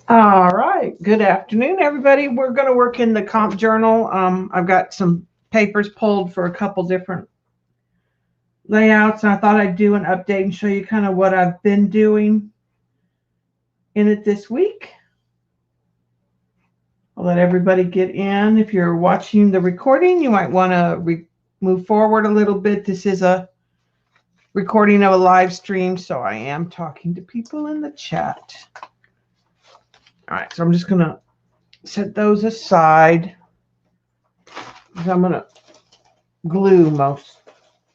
All right. Good afternoon, everybody. We're going to work in the comp journal. I've got some papers pulled for a couple different layouts, and I thought I'd do an update and show you kind of what I've been doing in it this week. I'll let everybody get in. If you're watching the recording, you might want to move forward a little bit. This is a recording of a live stream, so I am talking to people in the chat. All right, so I'm just going to set those aside. I'm going to glue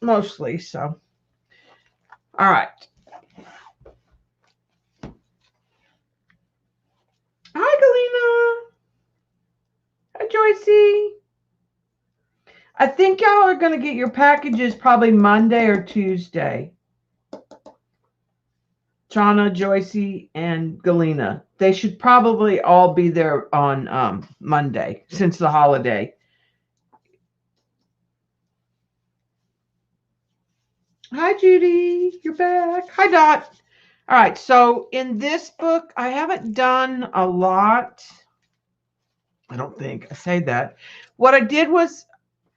mostly. So, all right. Hi, Galena. Hi, Joycey. I think y'all are going to get your packages probably Monday or Tuesday. Chana, Joycey, and Galena. They should probably all be there on Monday since the holiday. Hi, Judy. You're back. Hi, Dot. All right. So in this book, I haven't done a lot. I don't think I say that. What I did was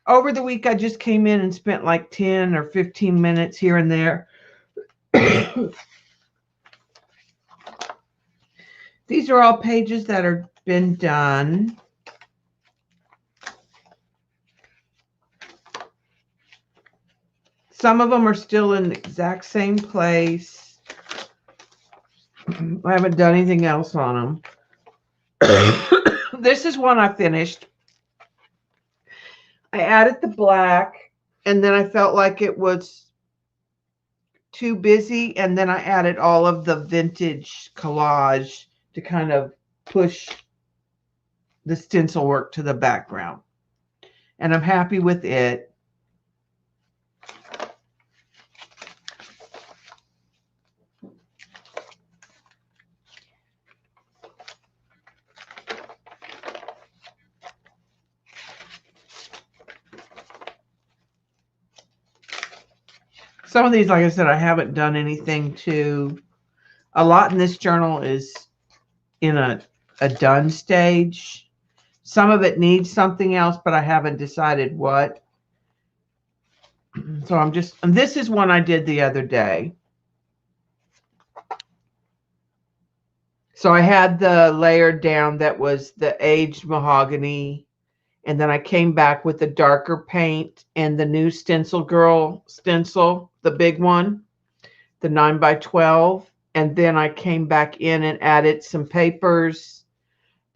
over the week, I just came in and spent like 10 or 15 minutes here and there. These are all pages that are been done. Some of them are still in the exact same place. I haven't done anything else on them. This is one I finished. I added the black, and then I felt like it was too busy, and then I added all of the vintage collage to kind of push the stencil work to the background. And I'm happy with it. Some of these, like I said, I haven't done anything to. A lot in this journal is in a done stage. Some of it needs something else, but I haven't decided what. So and this is one I did the other day. So I had the layer down that was the aged mahogany, and then I came back with the darker paint and the new Stencil Girl stencil, the big one, the 9x12. And then I came back in and added some papers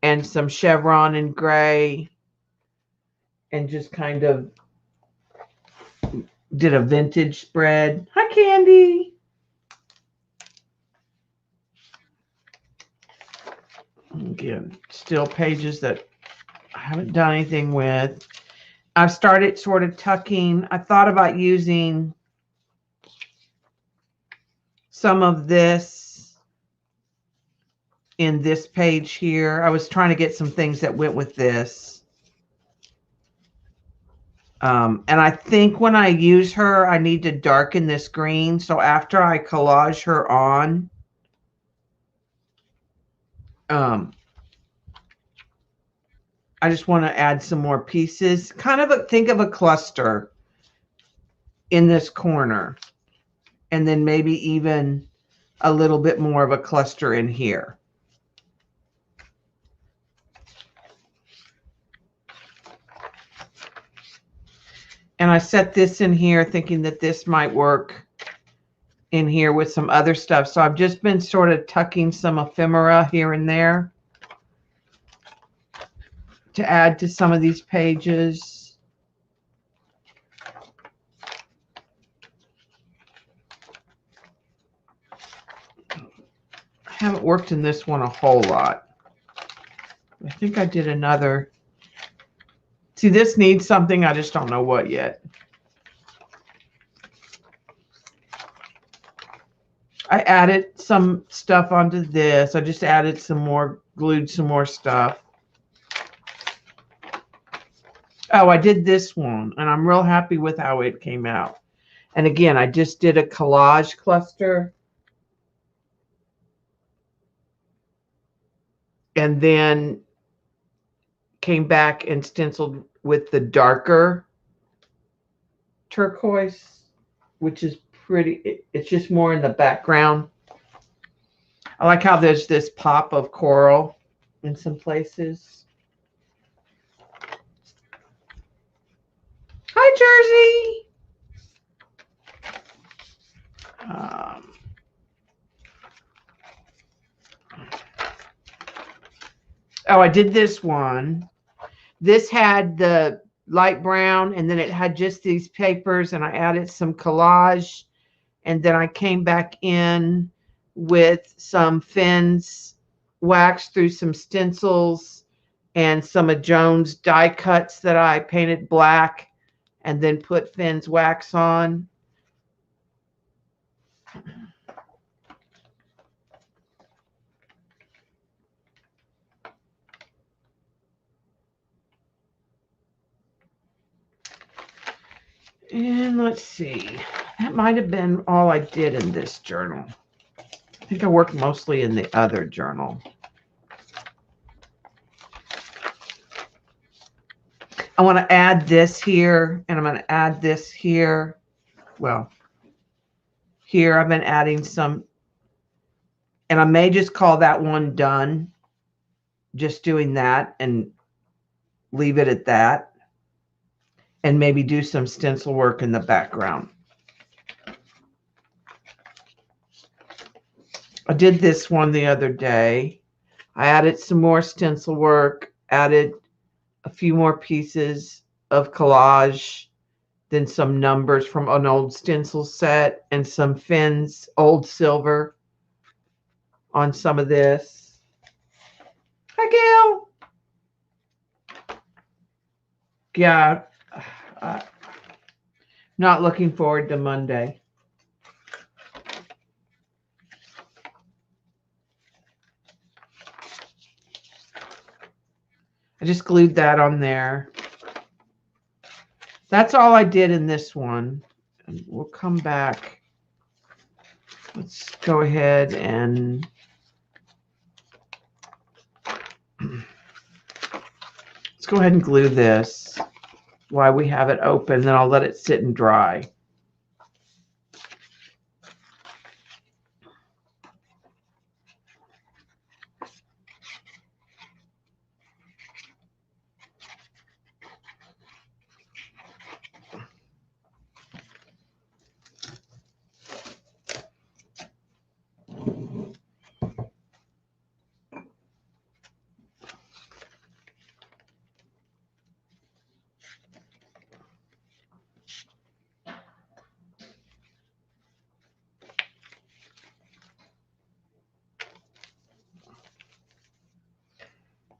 and some chevron in gray and just kind of did a vintage spread. Hi, Candy. Again, still pages that I haven't done anything with. I've started sort of tucking. I thought about using some of this in this page here. I was trying to get some things that went with this. And I think when I use her, I need to darken this green. So after I collage her on, I just want to add some more pieces. Kind of think of a cluster in this corner. And then maybe even a little bit more of a cluster in here. And I set this in here thinking that this might work in here with some other stuff. So I've just been sort of tucking some ephemera here and there to add to some of these pages. I haven't worked in this one a whole lot. I think I did another. See, this needs something. I just don't know what yet. I added some stuff onto this. I just added some more, glued some more stuff. Oh, I did this one, and I'm real happy with how it came out. And again, I just did a collage cluster. and then came back and stenciled with the darker turquoise, which is pretty. It's just more in the background. I like how there's this pop of coral in some places. Hi, Jersey. Oh, I did this one. This had the light brown, and then it had just these papers, and I added some collage, and then I came back in with some fins waxed through some stencils and some of Joan's die cuts that I painted black and then put fins wax on. And let's see, that might have been all I did in this journal. I think I worked mostly in the other journal. I want to add this here, and I'm going to add this here. Well, here I've been adding some, and I may just call that one done, just doing that and leave it at that, and maybe do some stencil work in the background. I did this one the other day. I added some more stencil work, added a few more pieces of collage, then some numbers from an old stencil set and some fins, old silver on some of this. Hi, Gail. Yeah, not looking forward to Monday. I just glued that on there. That's all I did in this one. And we'll come back. Let's go ahead and let's go ahead and glue this while we have it open. Then I'll let it sit and dry.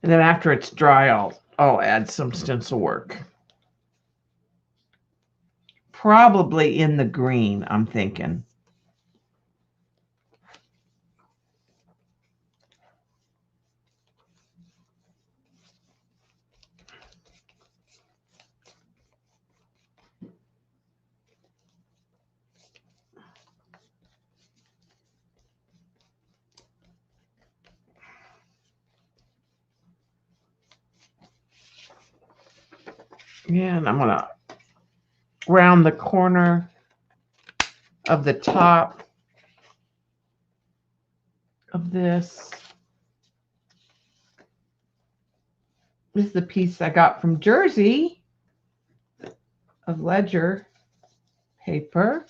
And then after it's dry, I'll add some stencil work. Probably in the green, I'm thinking. Yeah, and I'm going to round the corner of the top of this. This is the piece I got from Jersey of ledger paper.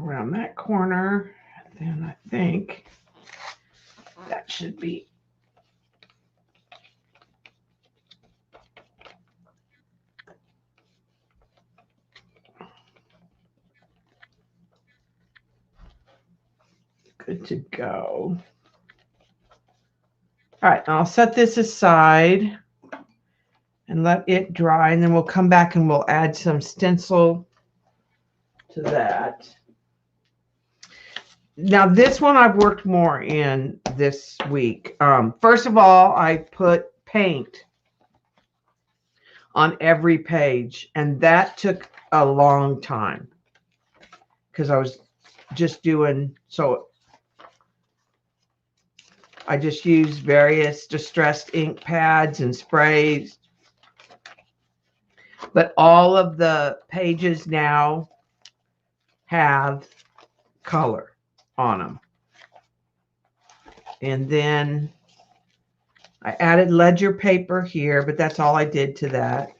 Around that corner, then I think that should be Good to go. All right, I'll set this aside and let it dry, and then we'll come back and we'll add some stencil to that. Now this one I've worked more in this week. First of all, I put paint on every page, and that took a long time because I was just doing, so I just used various distressed ink pads and sprays. But all of the pages now have color on them. And then I added ledger paper here, but that's all I did to that.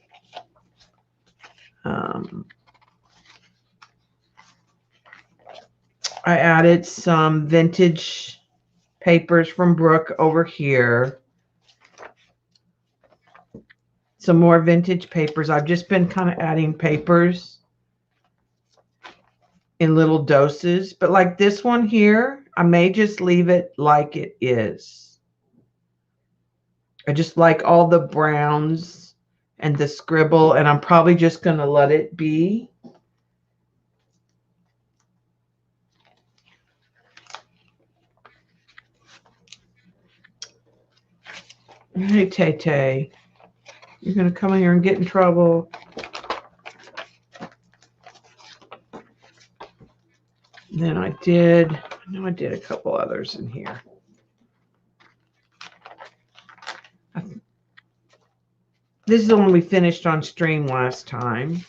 I added some vintage papers from Brooke over here. Some more vintage papers. I've just been kind of adding papers in little doses, but like this one here, I may just leave it like it is. I just like all the browns and the scribble, and I'm probably just going to let it be. Hey, Tay-Tay, you're going to come in here and get in trouble. And then I know I did a couple others in here. This is the one we finished on stream last time.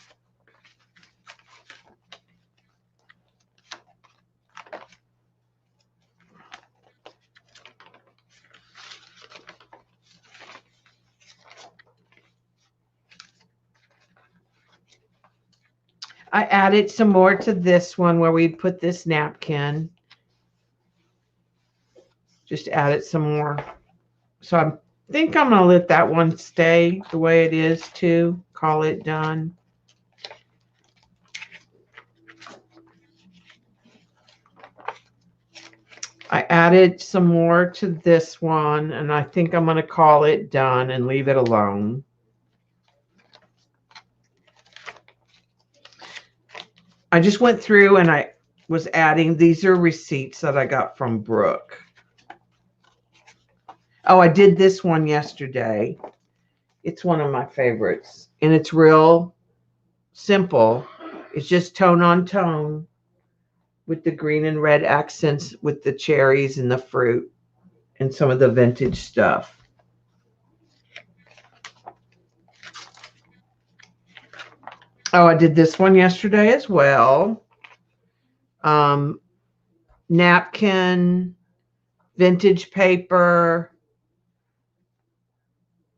I added some more to this one where we put this napkin. Just added some more. So I think I'm going to let that one stay the way it is too. Call it done. I added some more to this one, and I think I'm going to call it done and leave it alone. I just went through and I was adding, these are receipts that I got from Brooke. Oh, I did this one yesterday. It's one of my favorites, and it's real simple. It's just tone on tone with the green and red accents with the cherries and the fruit and some of the vintage stuff. Oh, I did this one yesterday as well. Napkin, vintage paper,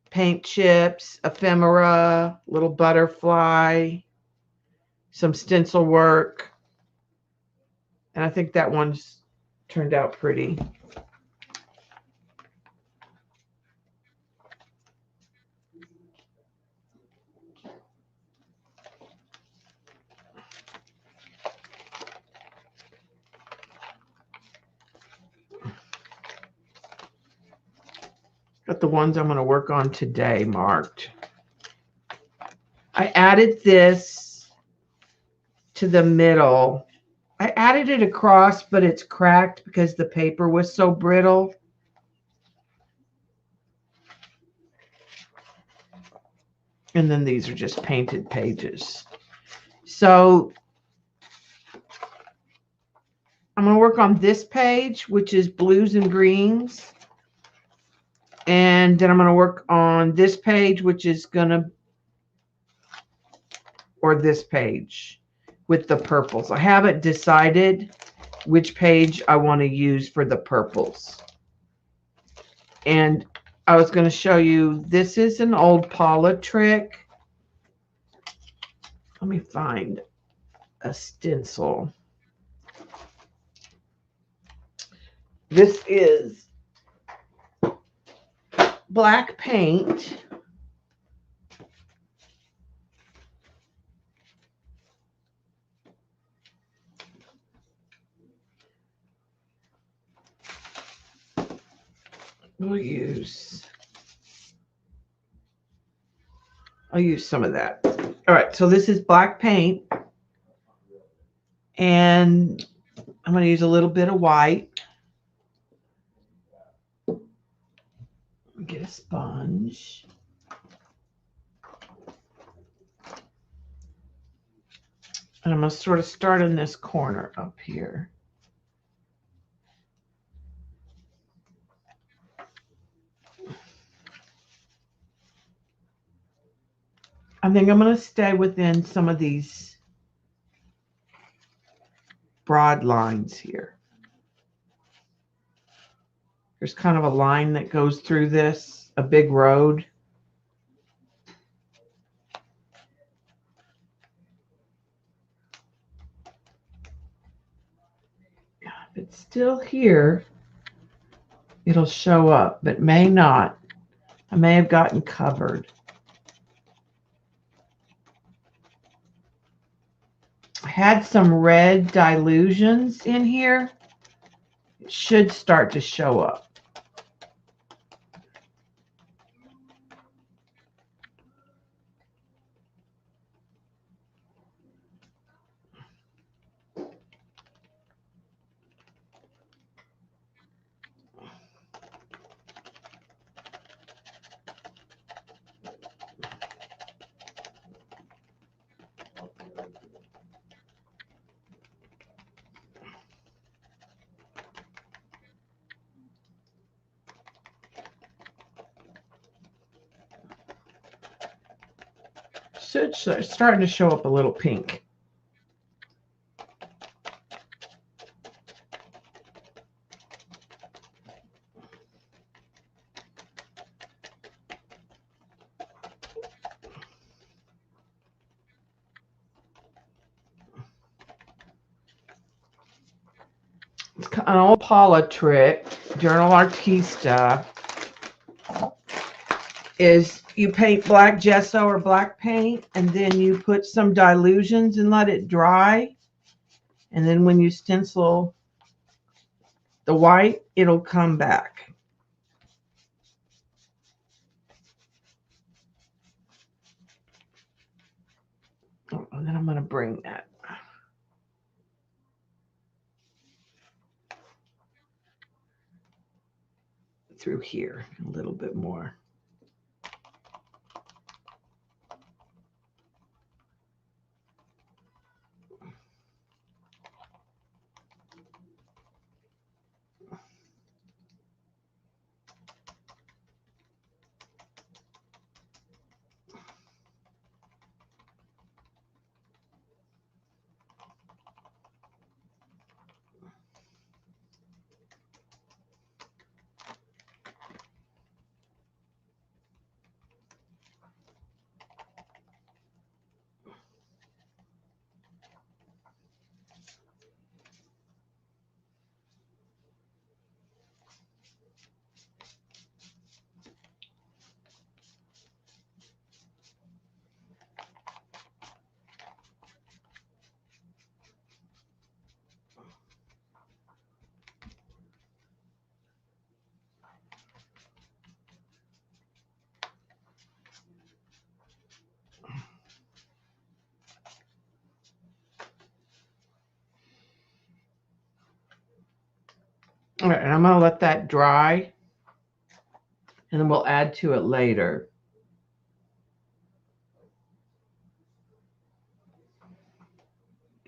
paint chips, ephemera, little butterfly, some stencil work. And I think that one's turned out pretty. Got the ones I'm going to work on today marked. I added this to the middle. I added it across, but it's cracked because the paper was so brittle. And then these are just painted pages. So I'm going to work on this page, which is blues and greens. And then I'm going to work on this page, which is going to, or this page with the purples. I haven't decided which page I want to use for the purples. And I was going to show you, this is an old Paula trick. Let me find a stencil. This is black paint. I'll use some of that. All right, so this is black paint. And I'm going to use a little bit of white. Get a sponge. And I'm going to sort of start in this corner up here. I think I'm going to stay within some of these broad lines here. There's kind of a line that goes through this, a big road. If it's still here, it'll show up, but may not. I may have gotten covered. I had some red dilutions in here. It should start to show up. It's starting to show up a little pink. It's an old Paula trick, Journal Artista, is you paint black gesso or black paint, and then you put some dilutions and let it dry. And then when you stencil the white, it'll come back. Oh, and then I'm going to bring that through here a little bit more. All right, and I'm going to let that dry, and then we'll add to it later.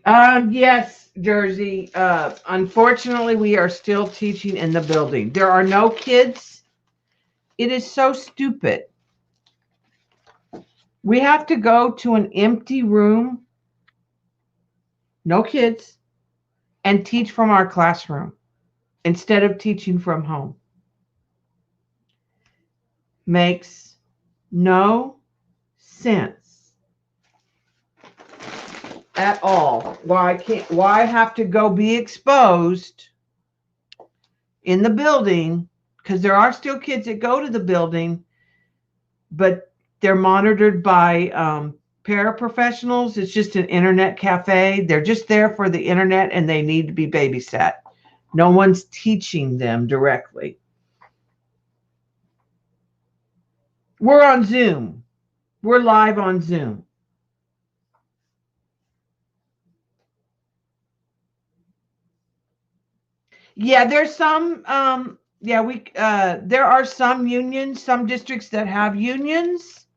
Yes, Jersey. Unfortunately, we are still teaching in the building. There are no kids. It is so stupid. We have to go to an empty room, no kids, and teach from our classroom instead of teaching from home. Makes no sense at all. Why have to go be exposed in the building? Because there are still kids that go to the building, but they're monitored by paraprofessionals. It's just an internet cafe. They're just there for the internet, and they need to be babysat. No one's teaching them directly. We're on Zoom. We're live on Zoom. Yeah, there's some there are some unions, some districts that have unions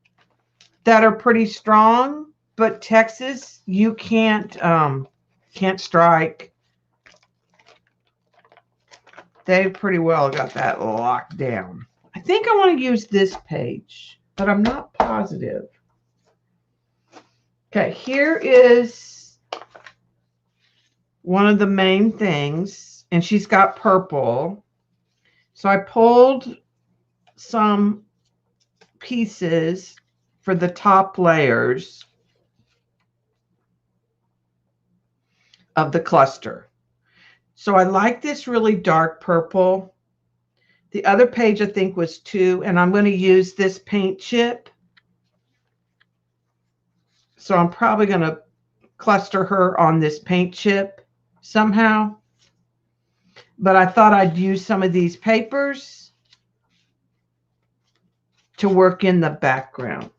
that are pretty strong, but Texas, you can't strike. They've pretty well got that locked down. I think I want to use this page, but I'm not positive. Okay, here is one of the main things, and she's got purple. So I pulled some pieces for the top layers of the cluster. So I like this really dark purple. The other page I think was 2, and I'm going to use this paint chip. So I'm probably going to cluster her on this paint chip somehow. But I thought I'd use some of these papers to work in the background.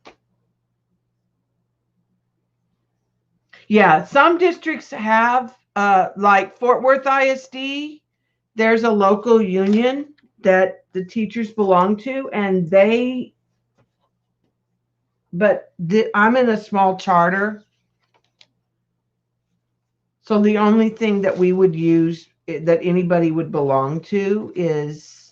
Yeah, some districts have, like Fort Worth ISD, there's a local union that the teachers belong to, and I'm in a small charter. So the only thing that we would use, that anybody would belong to, is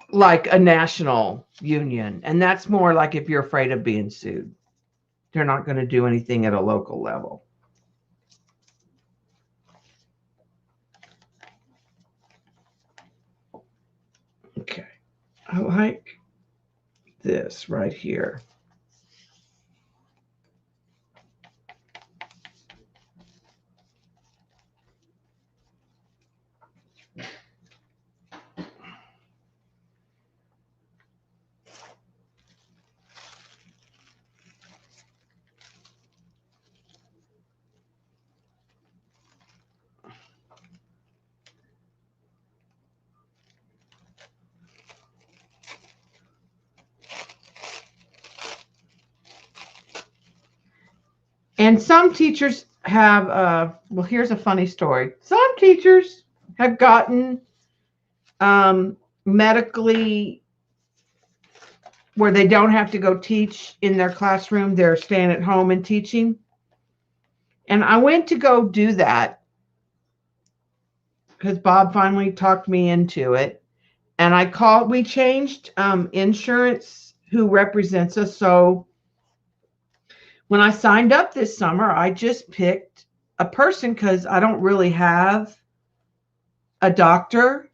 like a national union. And that's more like if you're afraid of being sued. They're not going to do anything at a local level. Okay. I like this right here. And some teachers have, well, here's a funny story. Some teachers have gotten medically, where they don't have to go teach in their classroom. They're staying at home and teaching. And I went to go do that because Bob finally talked me into it. And we changed insurance, who represents us. So when I signed up this summer, I just picked a person because I don't really have a doctor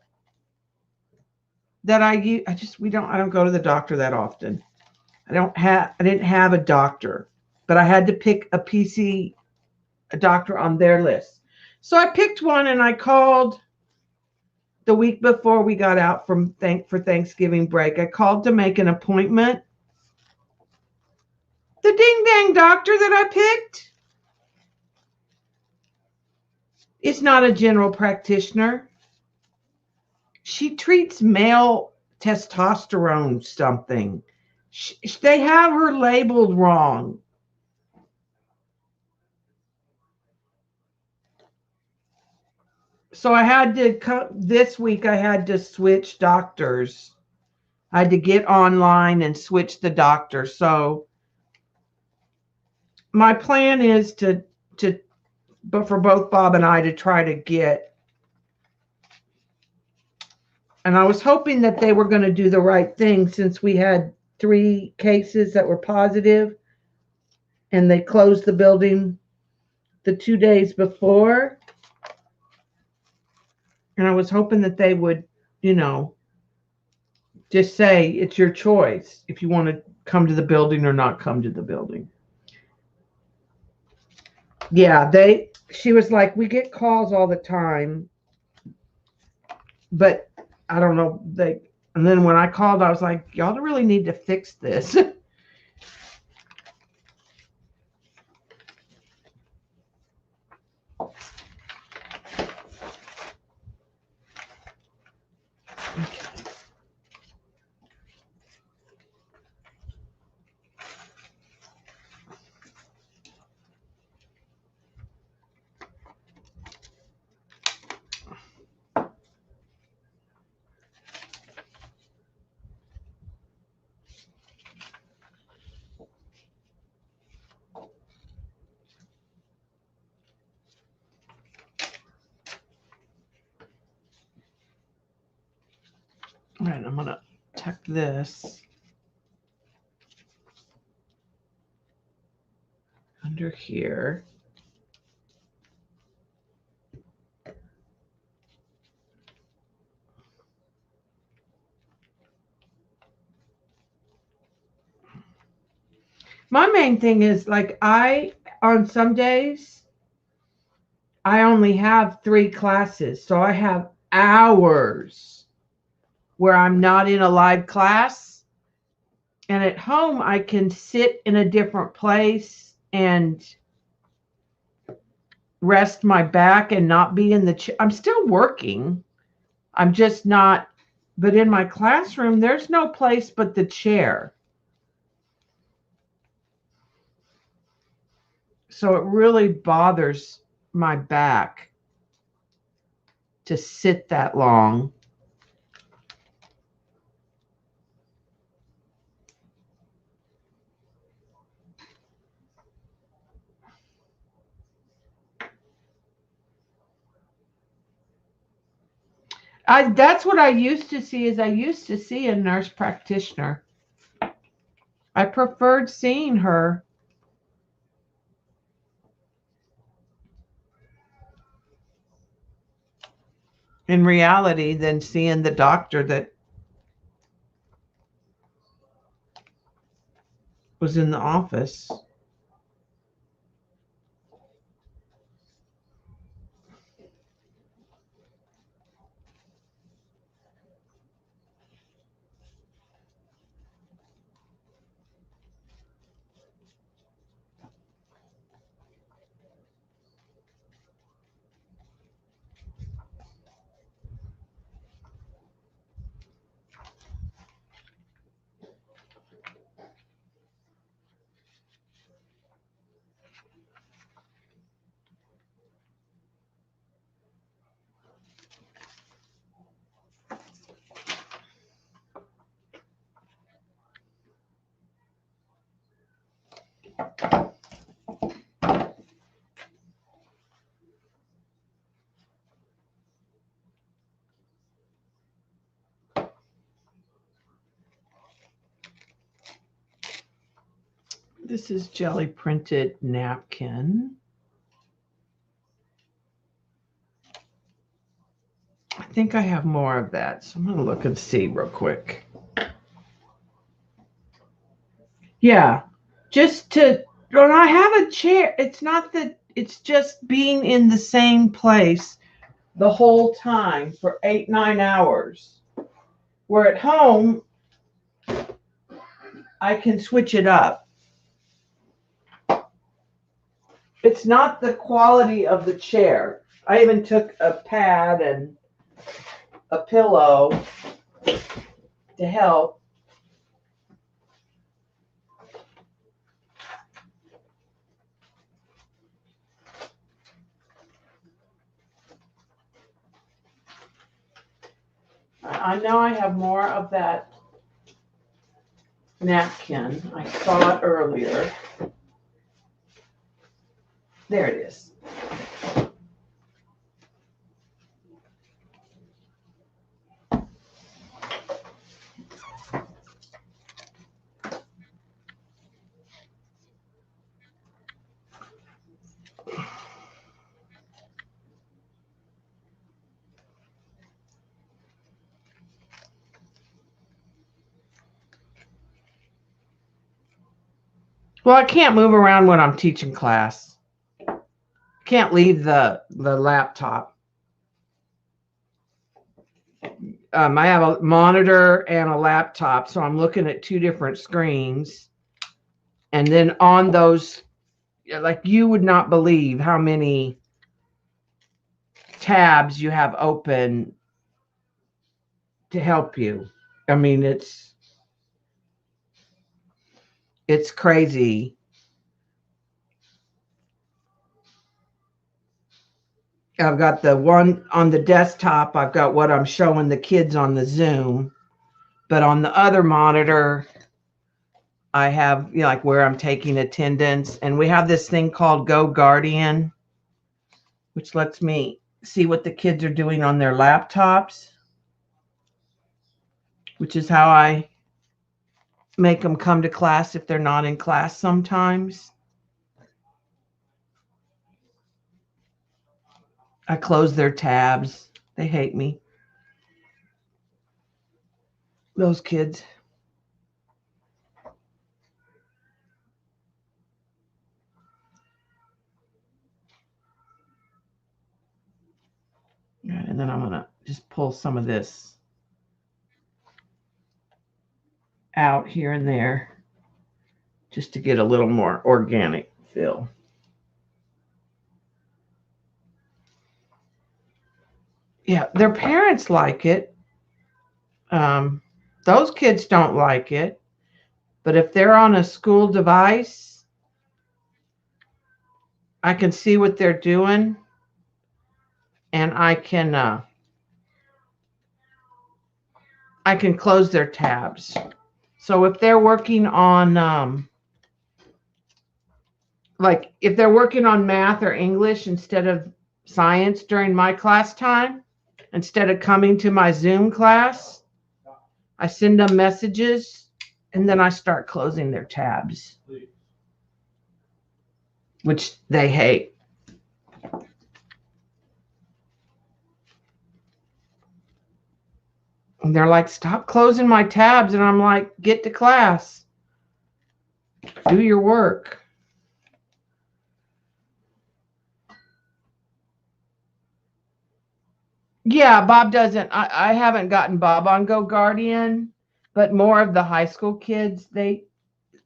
that I use. I don't go to the doctor that often. I didn't have a doctor, but I had to pick a doctor on their list. So I picked one, and I called the week before we got out for Thanksgiving break. I called to make an appointment. The ding dang doctor that I picked is not a general practitioner. She treats male testosterone something. They have her labeled wrong. So this week I had to switch doctors. I had to get online and switch the doctor. So my plan is but for both Bob and I, to try to get, and I was hoping that they were going to do the right thing, since we had 3 cases that were positive and they closed the building the 2 days before. And I was hoping that they would, just say it's your choice if you want to come to the building or not come to the building. Yeah, she was like, we get calls all the time, but I don't know. And then when I called, I was like, y'all really need to fix this. Okay. All right, I'm going to tuck this under here. My main thing is like on some days, I only have 3 classes. So I have hours where I'm not in a live class. And at home, I can sit in a different place and rest my back and not be in the chair. I'm still working. I'm just not, but in my classroom, there's no place but the chair. So it really bothers my back to sit that long. That's what I used to see. Is I used to see a nurse practitioner. I preferred seeing her. In reality than seeing the doctor that was in the office. This is jelly printed napkin. I think I have more of that, so I'm going to look and see real quick. Yeah, just to, when I have a chair, it's not that, it's just being in the same place the whole time for 8, 9 hours. Where at home, I can switch it up. It's not the quality of the chair. I even took a pad and a pillow to help. I know I have more of that napkin. I saw it earlier. There it is. Well, I can't move around when I'm teaching class. Can't leave the laptop. I have a monitor and a laptop, so I'm looking at 2 different screens. And then on those, like, you would not believe how many tabs you have open to help you. I mean, it's crazy. I've got the one on the desktop. I've got what I'm showing the kids on the Zoom. But on the other monitor, I have, you know, like where I'm taking attendance. And we have this thing called Go Guardian, which lets me see what the kids are doing on their laptops, which is how I make them come to class if they're not in class sometimes. I close their tabs. They hate me. Those kids. And then I'm going to just pull some of this out here and there just to get a little more organic feel. Yeah, their parents like it. Those kids don't like it. But if they're on a school device, I can see what they're doing, and I can close their tabs. So if they're working on like if they're working on math or English instead of science during my class time, instead of coming to my Zoom class, I send them messages and then I start closing their tabs, which they hate. And they're like, stop closing my tabs. And I'm like, get to class. Do your work. Yeah, Bob doesn't. I haven't gotten Bob on Go Guardian, but more of the high school kids,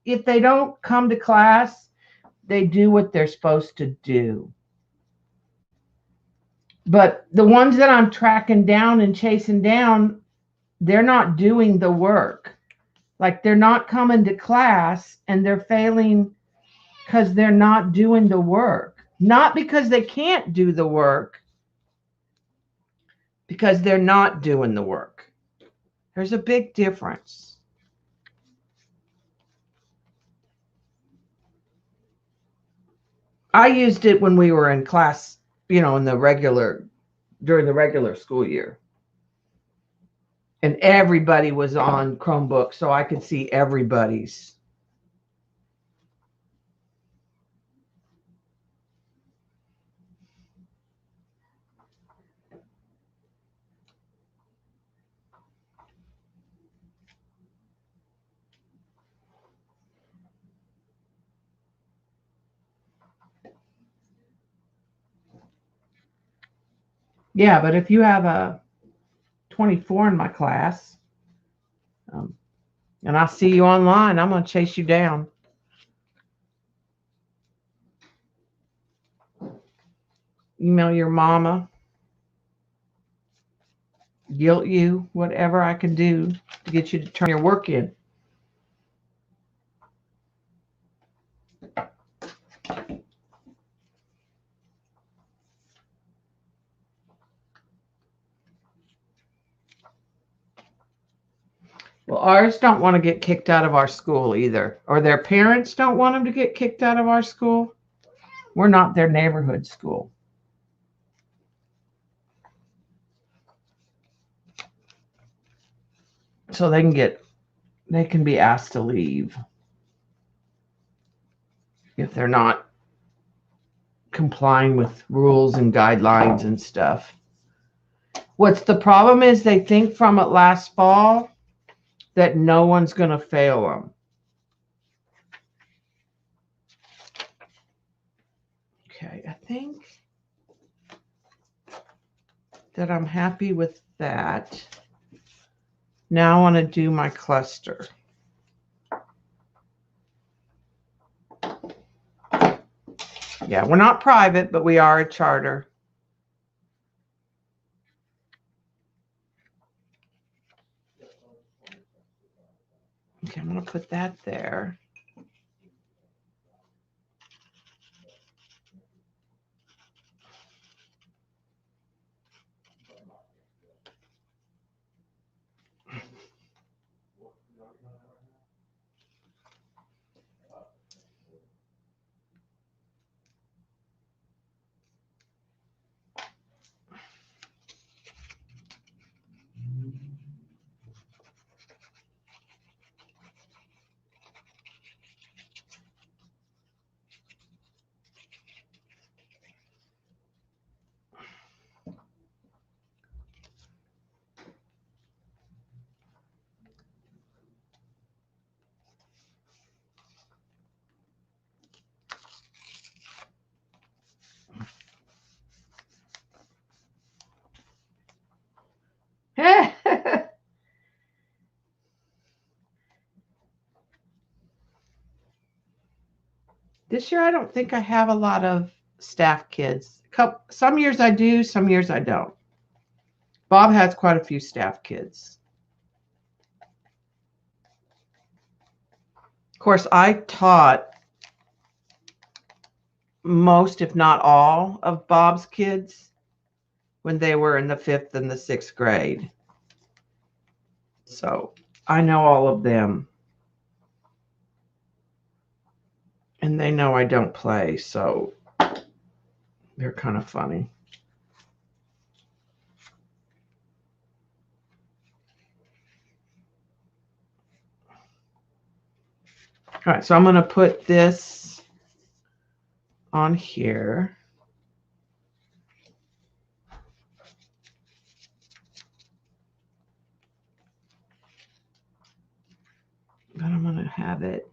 if they don't come to class, they do what they're supposed to do. But the ones that I'm tracking down and chasing down, they're not doing the work. Like they're not coming to class and they're failing because they're not doing the work. Not because they can't do the work, because they're not doing the work. There's a big difference. I used it when we were in class, you know, during the regular school year. And everybody was on Chromebook, so I could see everybody's. Yeah, but if you have a 24 in my class, and I see you online, I'm going to chase you down. Email your mama. Guilt you, whatever I can do to get you to turn your work in. Well, ours don't want to get kicked out of our school either, or their parents don't want them to get kicked out of our school. We're not their neighborhood school. So they can be asked to leave if they're not complying with rules and guidelines and stuff. What's the problem is they think from it last fall that no one's going to fail them. Okay, I think that I'm happy with that. Now I want to do my cluster. Yeah, we're not private, but we are a charter. Okay, I'm going to put that there. This year, I don't think I have a lot of staff kids. Some years I do, some years I don't. Bob has quite a few staff kids. Of course, I taught most, if not all, of Bob's kids when they were in the 5th and the 6th grade. So I know all of them. And they know I don't play, so they're kind of funny. All right, so I'm going to put this on here. Then I'm going to have it.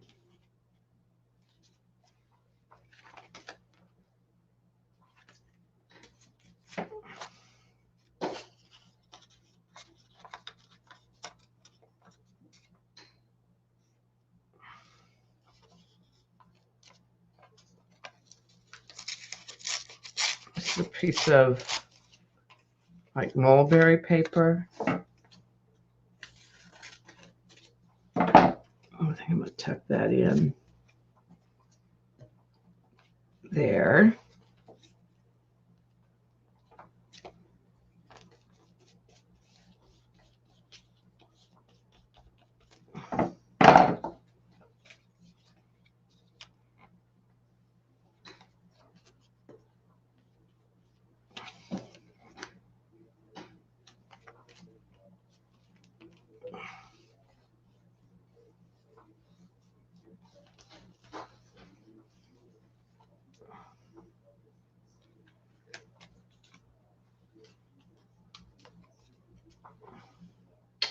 This is a piece of like mulberry paper. I think I'm going to tuck that in there.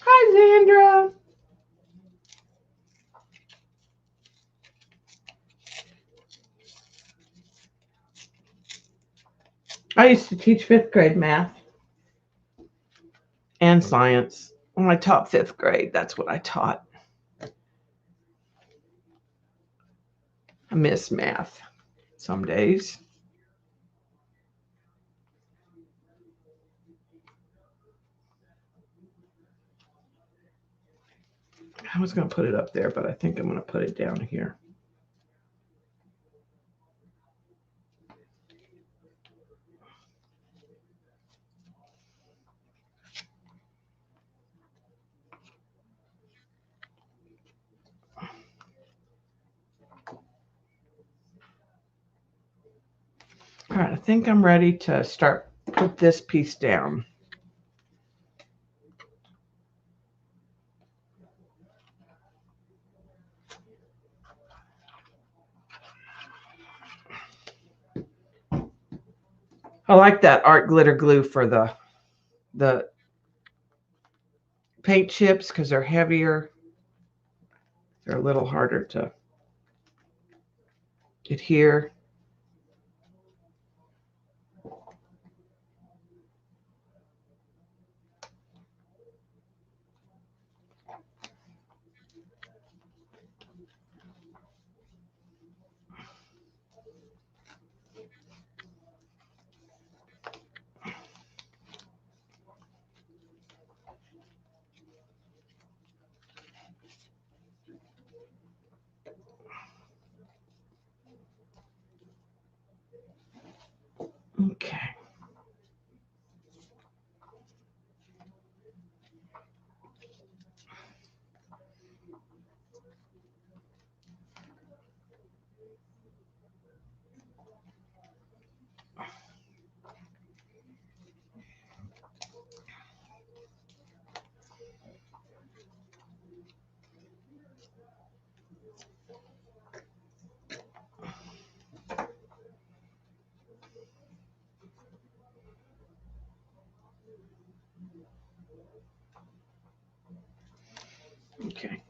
Hi, Zandra. I used to teach 5th grade math and science. When I taught 5th grade, that's what I taught. I miss math some days. I was going to put it up there, but I think I'm going to put it down here. All right, I think I'm ready to put this piece down. I like that art glitter glue for the paint chips because they're heavier. They're a little harder to adhere. Okay.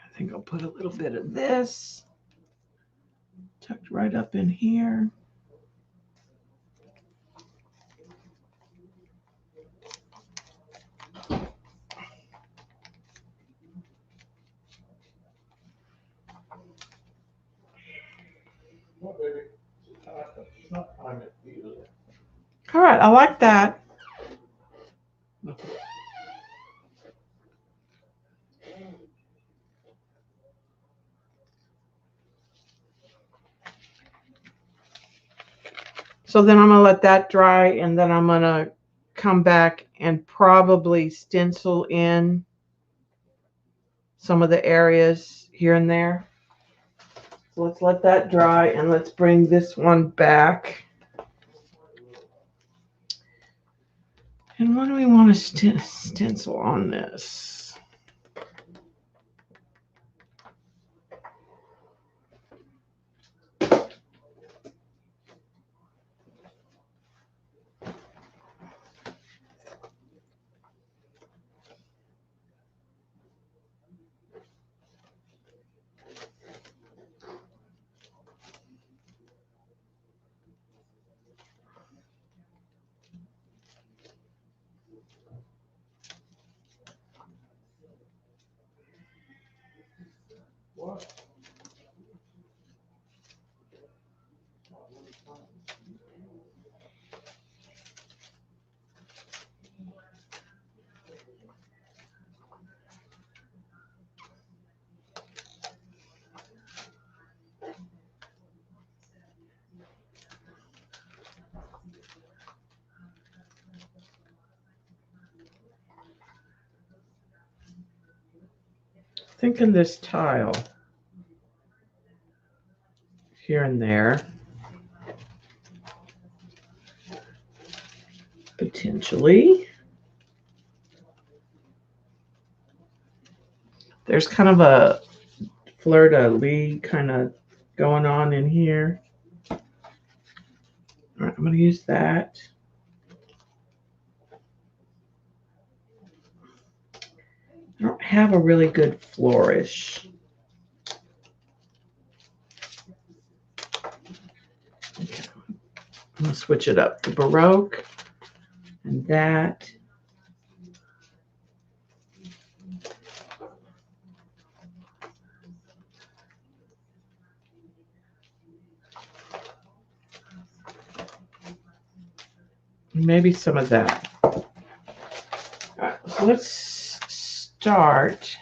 I think I'll put a little bit of this tucked right up in here. All right, I like that. So then I'm going to let that dry, and then I'm going to come back and probably stencil in some of the areas here and there. So let's let that dry, and let's bring this one back. And what do we want to stencil on this? Thinking this tile here and there, potentially. There's kind of a fleur-de-lis kind of going on in here. All right, I'm going to use that. I don't have a really good flourish. Okay. I'm going to switch it up. The Baroque and that. Maybe some of that. All right, so let's start.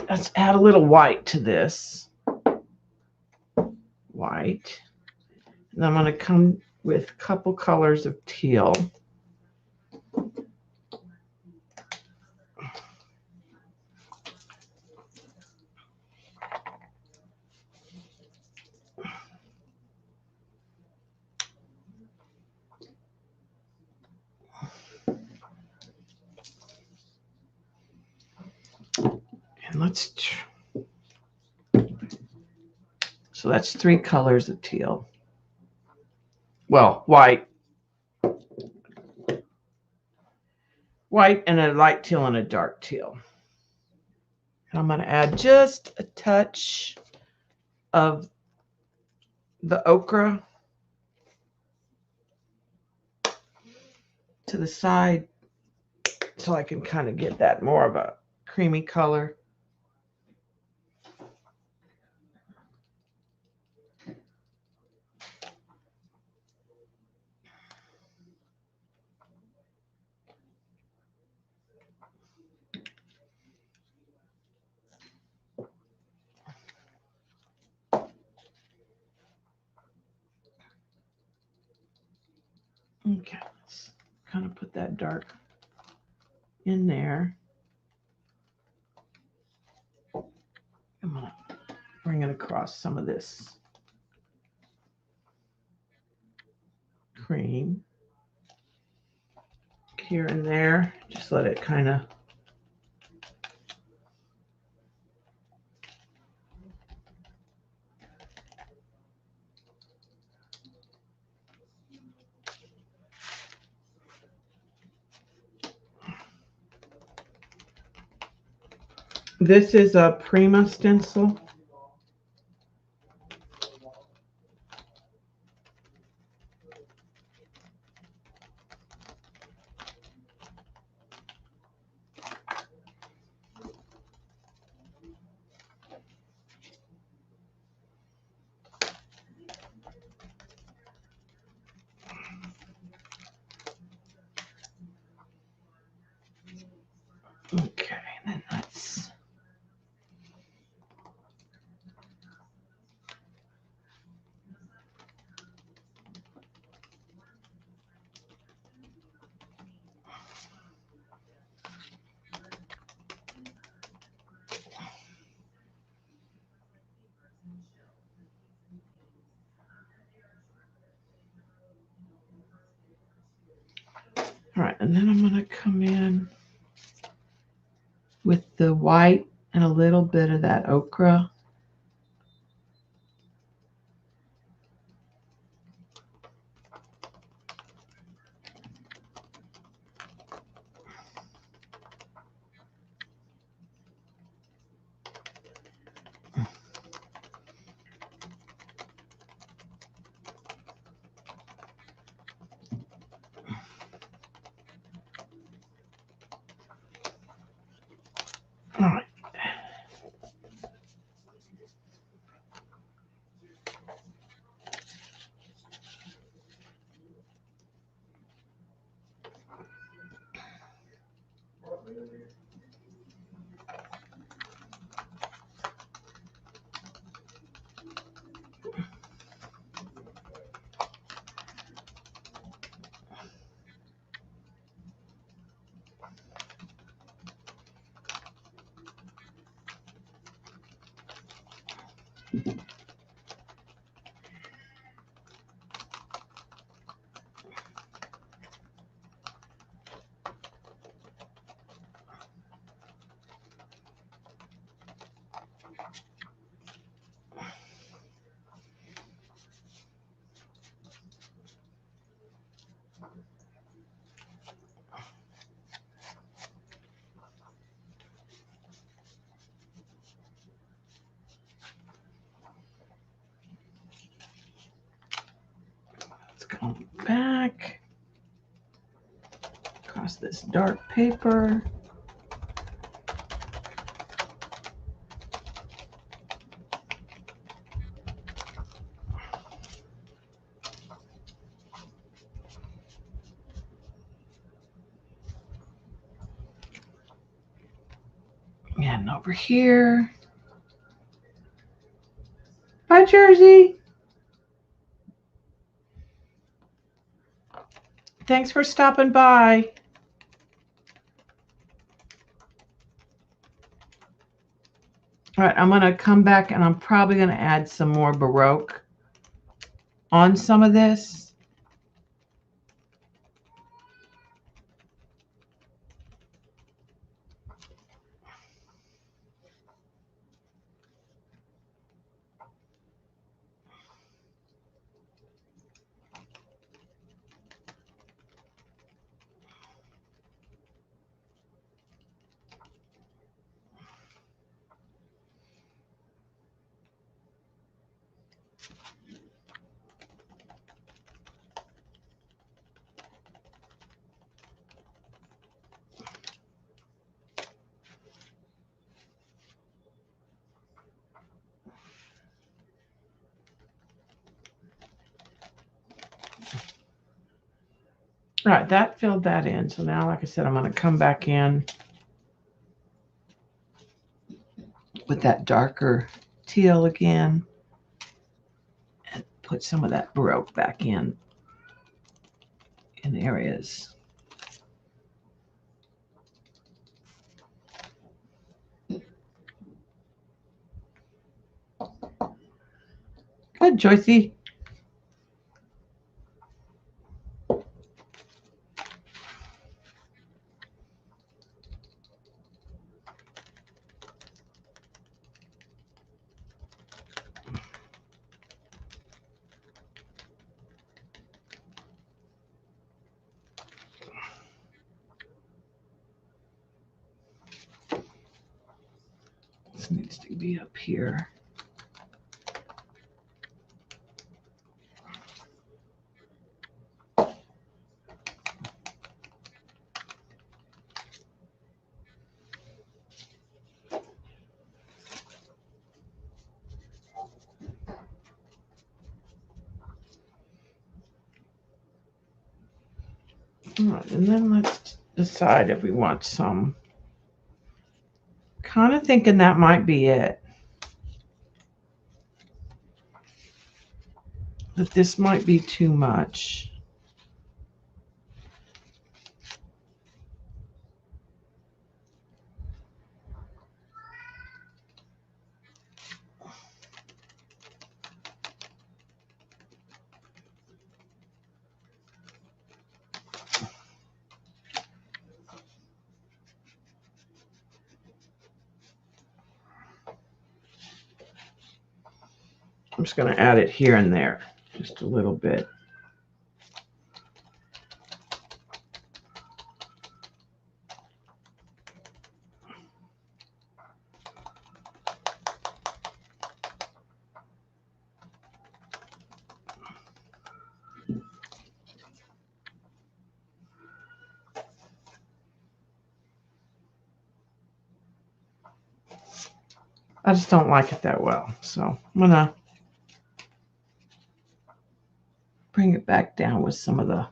Let's add a little white to this. White. And I'm going to come with a couple colors of teal. And so that's 3 colors of teal. Well, white and a light teal and a dark teal. And I'm going to add just a touch of the ochre to the side so I can kind of get that more of a creamy color. Okay, let's kind of put that dark in there. I'm going to bring it across some of this cream here and there. Just let it kind of This is a Prima stencil. Okay, then let's all right, and then I'm going to come in with the white and a little bit of that ochre. All right. Let's go back across this dark paper. And over here. Bye, Jersey. Thanks for stopping by. All right, I'm going to come back and I'm probably going to add some more Baroque on some of this. All right, that filled that in. So now, like I said, I'm going to come back in with that darker teal again and put some of that Baroque back in in areas. Good, Joycey. This needs to be up here. All right, and then let's decide if we want some. Kind of thinking that might be it. That this might be too much. I'm just going to add it here and there, just a little bit. I just don't like it that well, so I'm going to bring it back down with some of the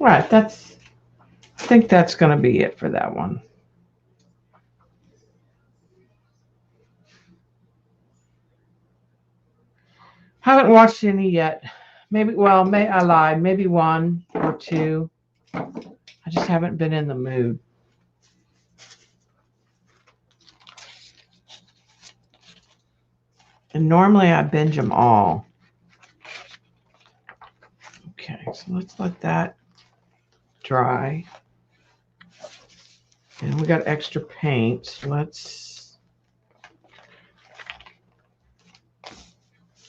right. I think that's going to be it for that one. Haven't watched any yet. Maybe, well, I lied. Maybe one or two. I just haven't been in the mood. And normally I binge them all. Okay, so let's let that dry. And we got extra paint. So let's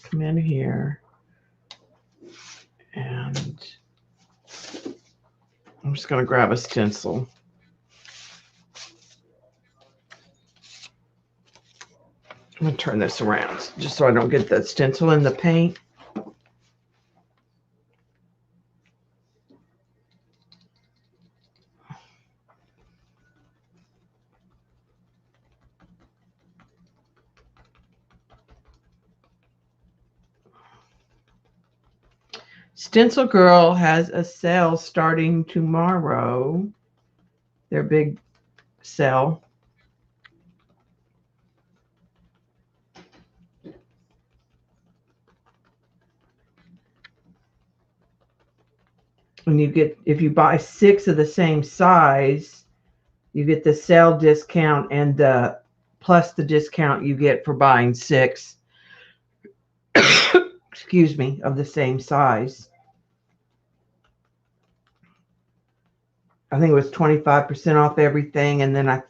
come in here. And I'm just going to grab a stencil. I'm going to turn this around just so I don't get the stencil in the paint. Stencil Girl has a sale starting tomorrow. Their big sale. And you get, if you buy 6 of the same size, you get the sale discount and the plus the discount you get for buying 6, excuse me, of the same size. I think it was 25% off everything, and then I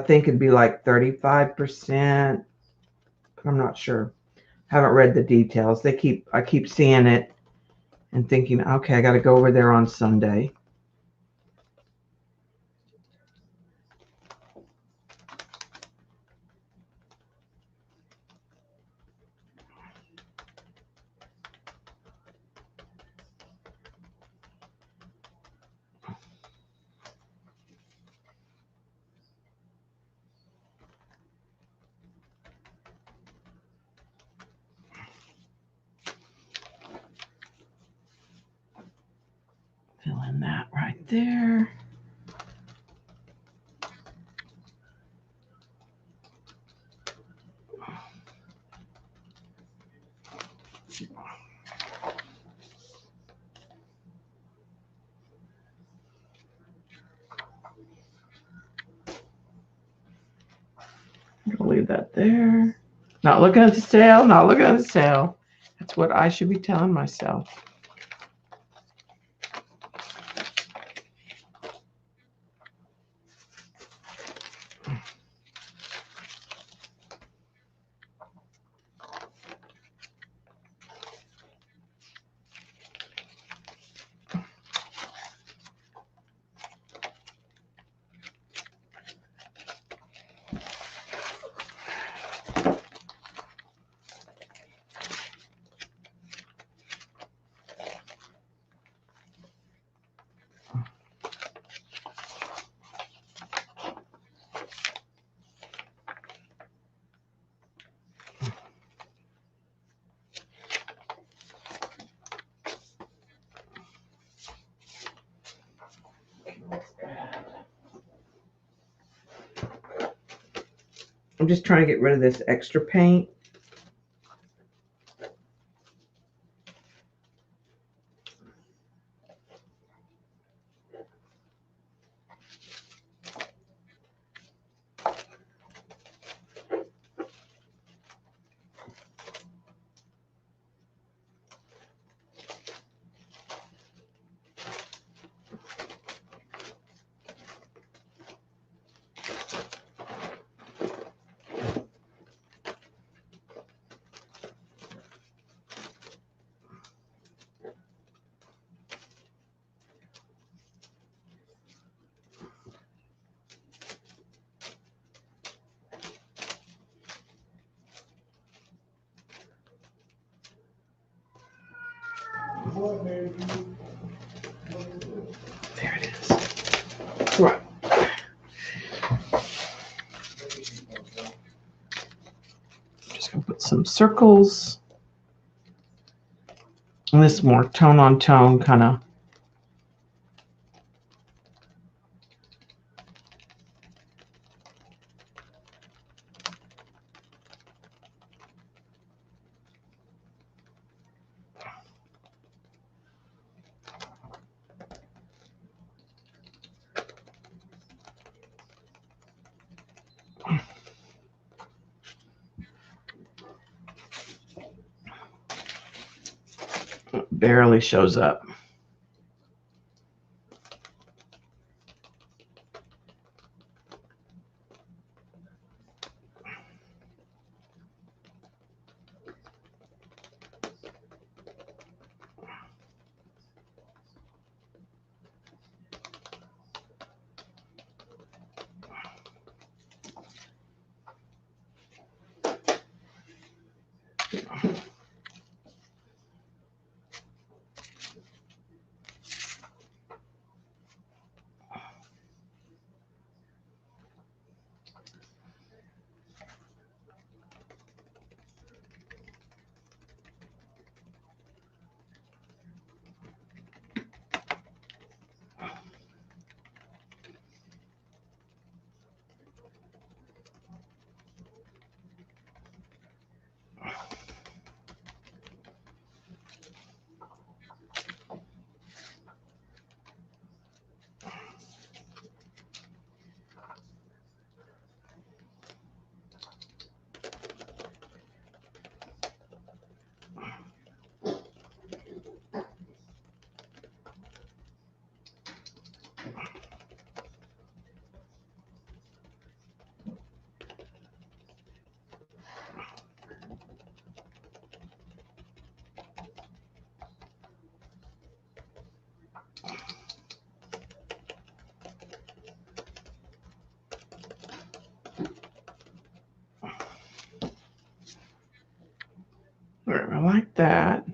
think it'd be like 35%, but I'm not sure. Haven't read the details. I keep seeing it and thinking, okay, I got to go over there on Sunday. Fill in that right there. I'll leave that there. Not looking at the sale, not looking at the sale. That's what I should be telling myself. I'm just trying to get rid of this extra paint. There it is. Right. Just gonna put some circles. And this more tone on tone kind of. Barely shows up. I like that.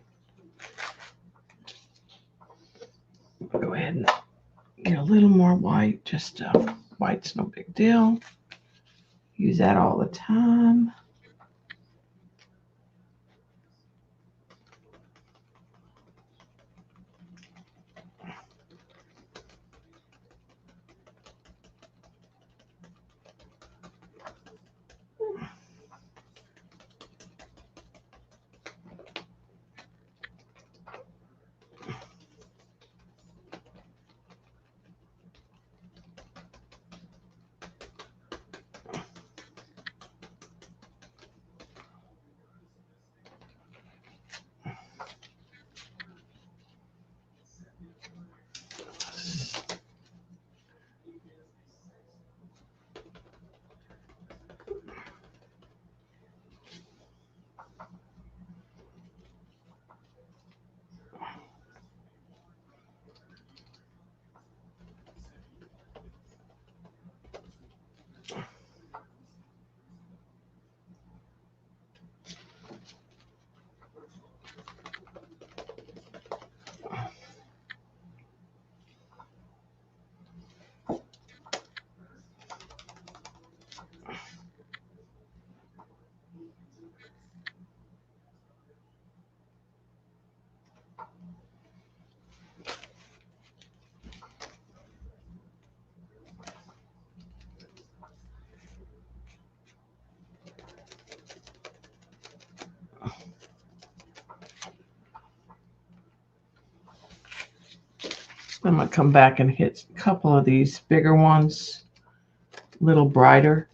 Go ahead and get a little more white. Just white's no big deal. Use that all the time. I'm going to come back and hit a couple of these bigger ones, a little brighter.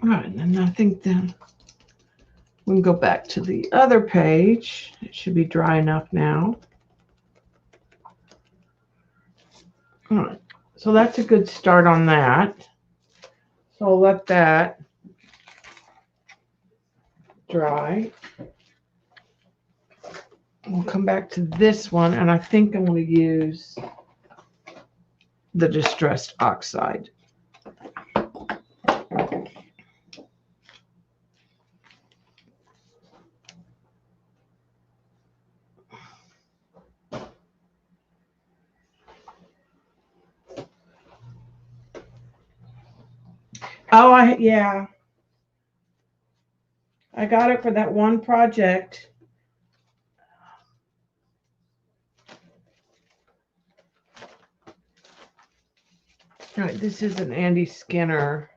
All right, and then I think then we can go back to the other page. It should be dry enough now. All right, so that's a good start on that. So I'll let that dry. We'll come back to this one, and I think I'm going to use the distressed oxide. Oh, yeah. I got it for that one project. All right, this is an Andy Skinner.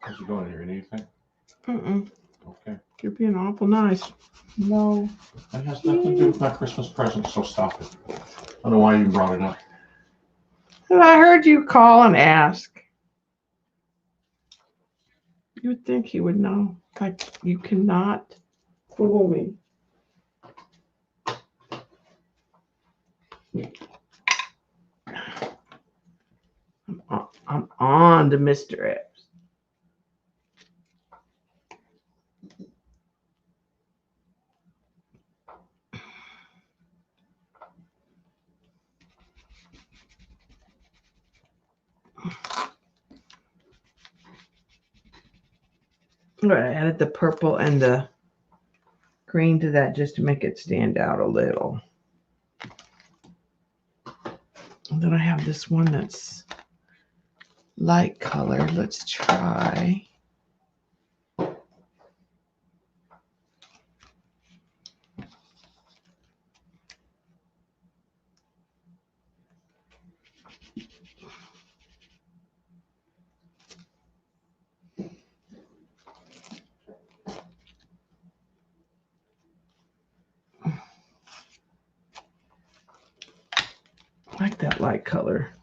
How's it going? Hearing anything? Okay. You're being awful nice. No. That has nothing to do with my Christmas present, so stop it. I don't know why you brought it up. I heard you call and ask. You would think he would know. Like, you cannot fool me. I'm on to Mr. Epps. I added the purple and the green to that just to make it stand out a little. And then I have this one that's light color. Let's try. I like that light color.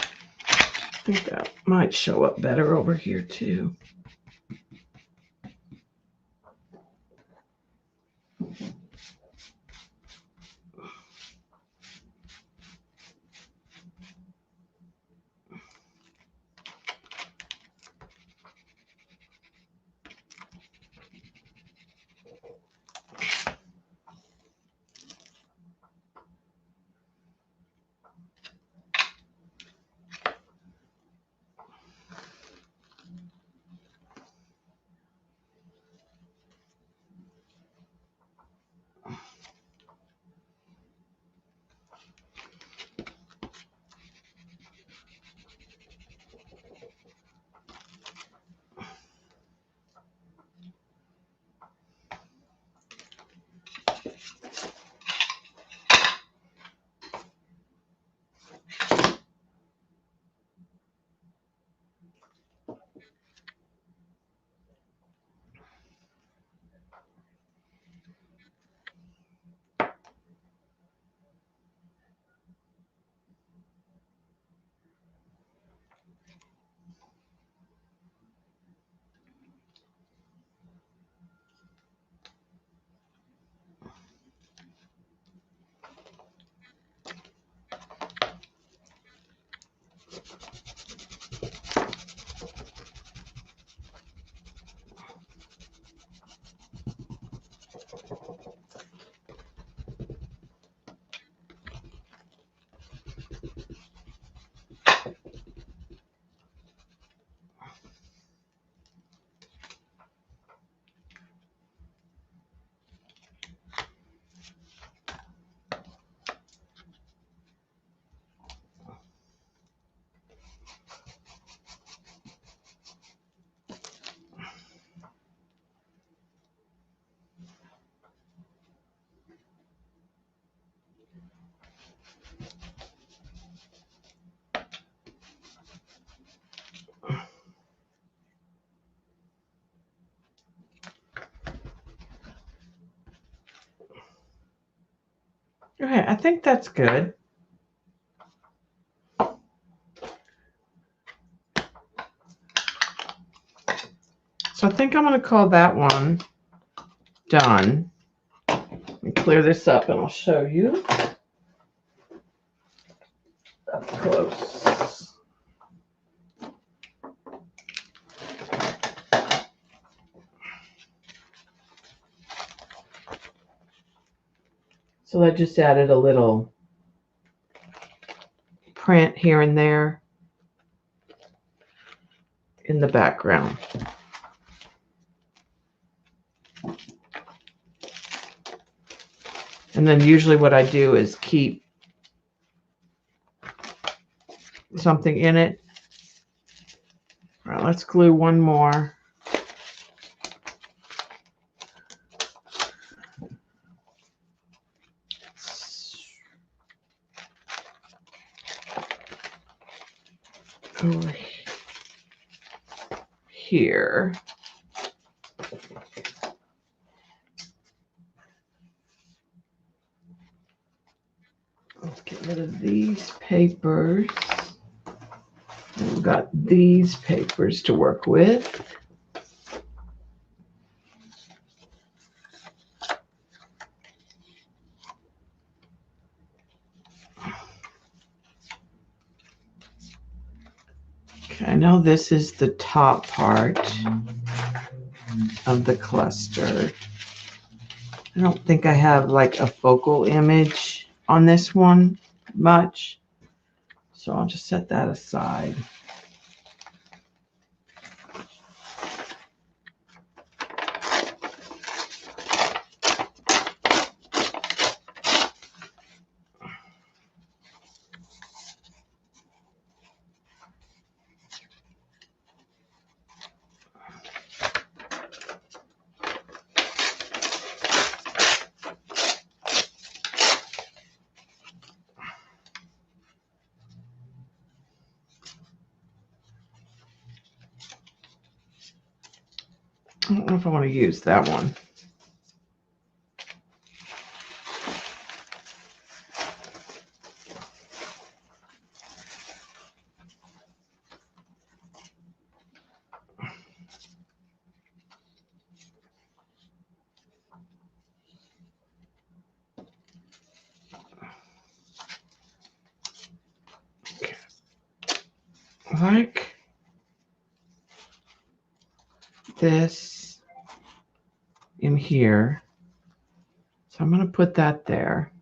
I think that might show up better over here too. Okay, I think that's good. So I think I'm going to call that one done. Let me clear this up and I'll show you up close. So I just added a little print here and there in the background. And then usually what I do is keep something in it. All right, let's glue one more. here. Let's get rid of these papers. And we've got these papers to work with. Okay, I know this is the top part of the cluster. I don't think I have like a focal image on this one much, so I'll just set that aside. I don't know if I want to use that one. Okay. Like this in here. So I'm going to put that there.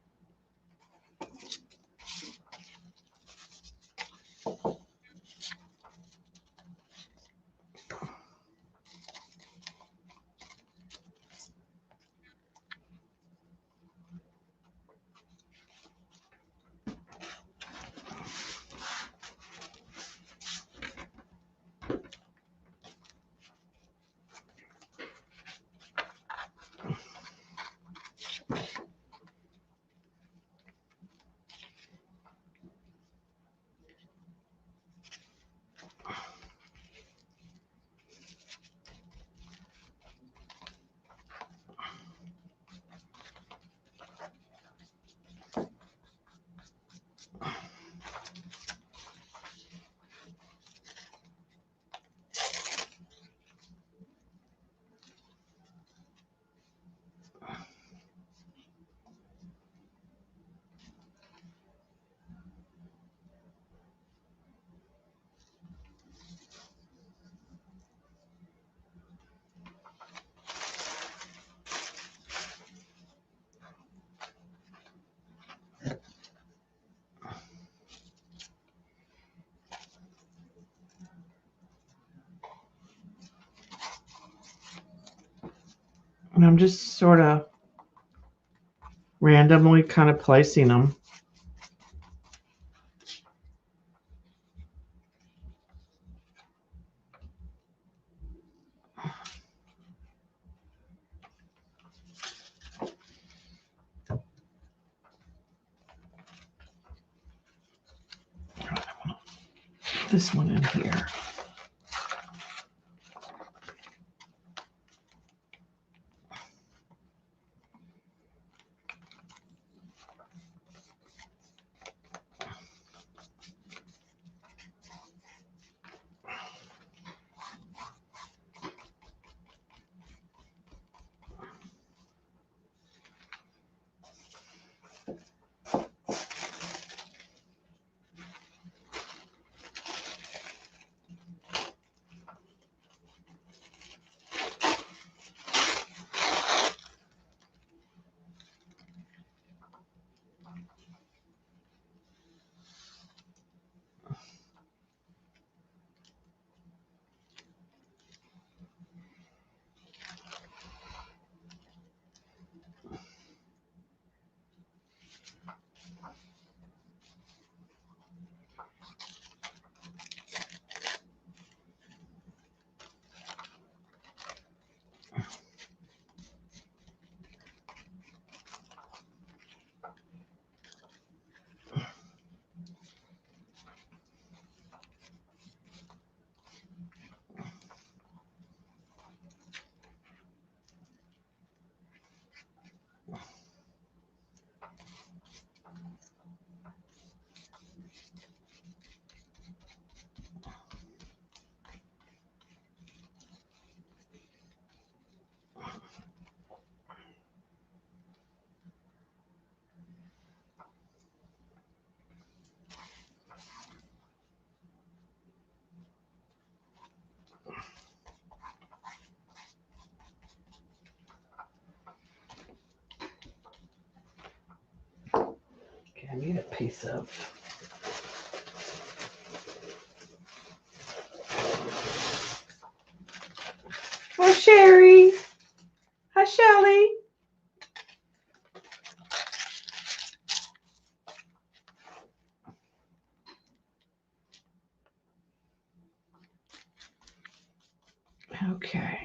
And I'm just sort of randomly kind of placing them. This one in here. I need a piece of. Oh, Sherry. Hi, Shelly. Okay.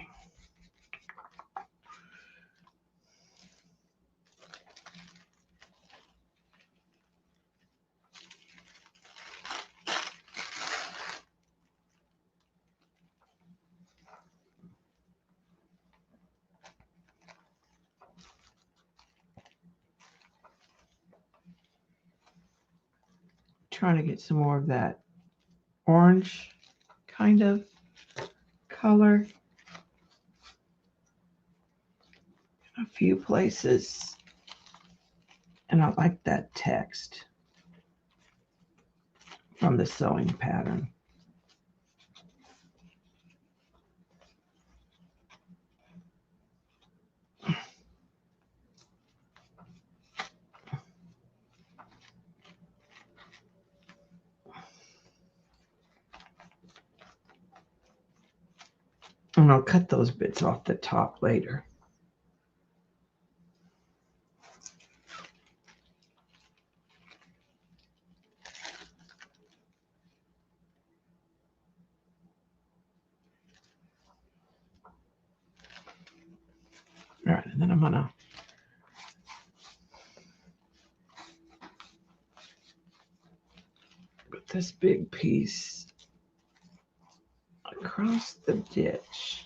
Trying to get some more of that orange kind of color in a few places. And I like that text from the sewing pattern. And I'll cut those bits off the top later. All right, and then I'm gonna put this big piece across the ditch.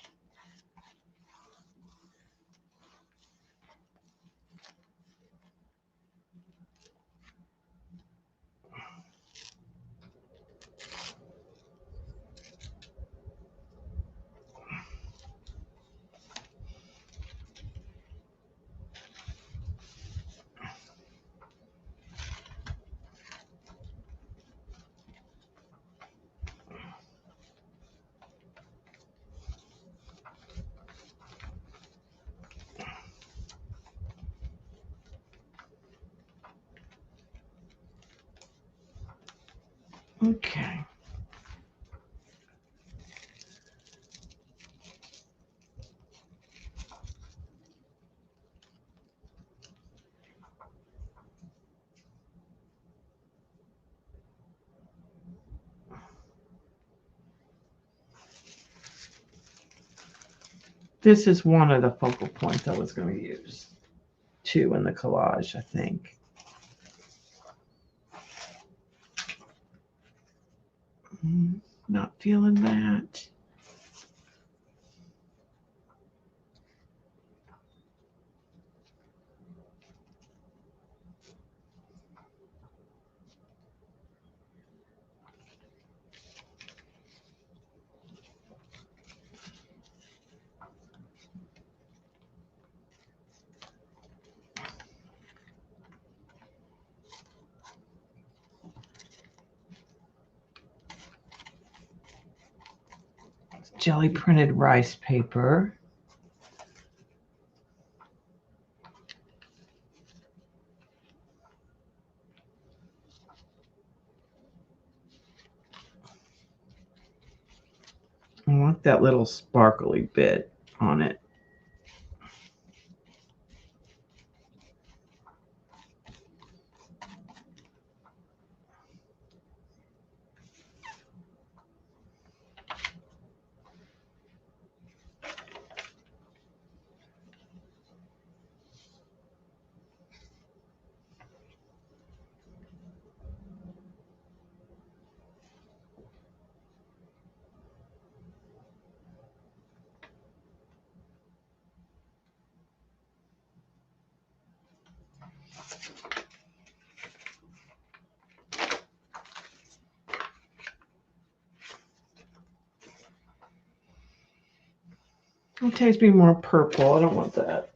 Okay. This is one of the focal points I was going to use too in the collage, I think. Not feeling that. Jelly printed rice paper. I want that little sparkly bit on it. It takes me more purple. I don't want that.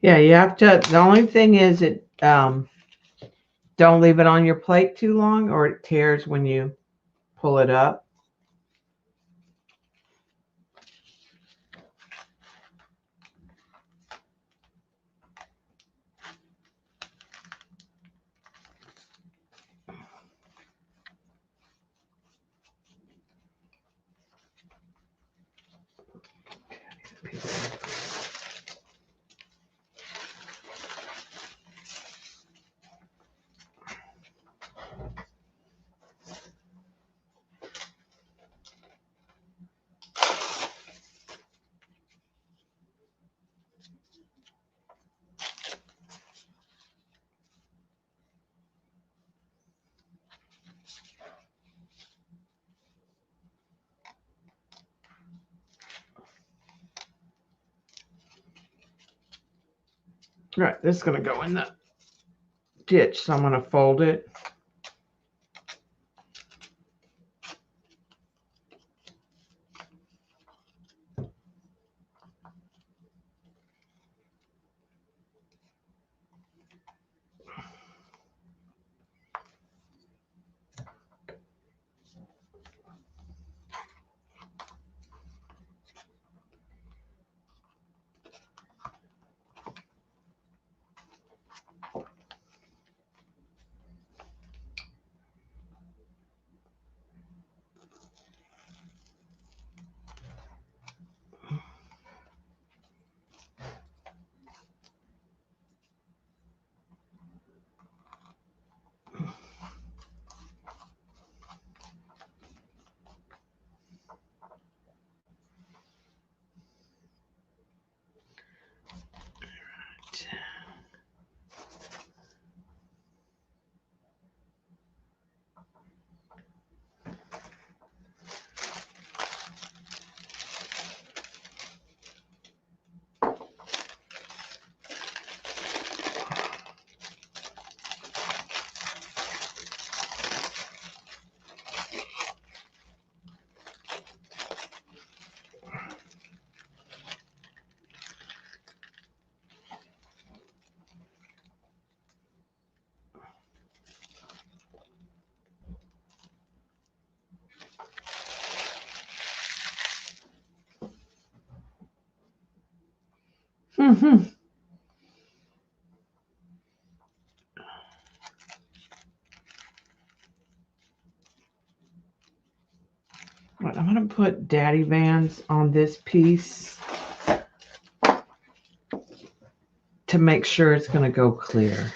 Yeah, you have to, the only thing is don't leave it on your plate too long or it tears when you pull it up. Right, this is going to go in the ditch, so I'm going to fold it. Mm-hmm. Right, I'm going to put Daddy Vans on this piece to make sure it's going to go clear.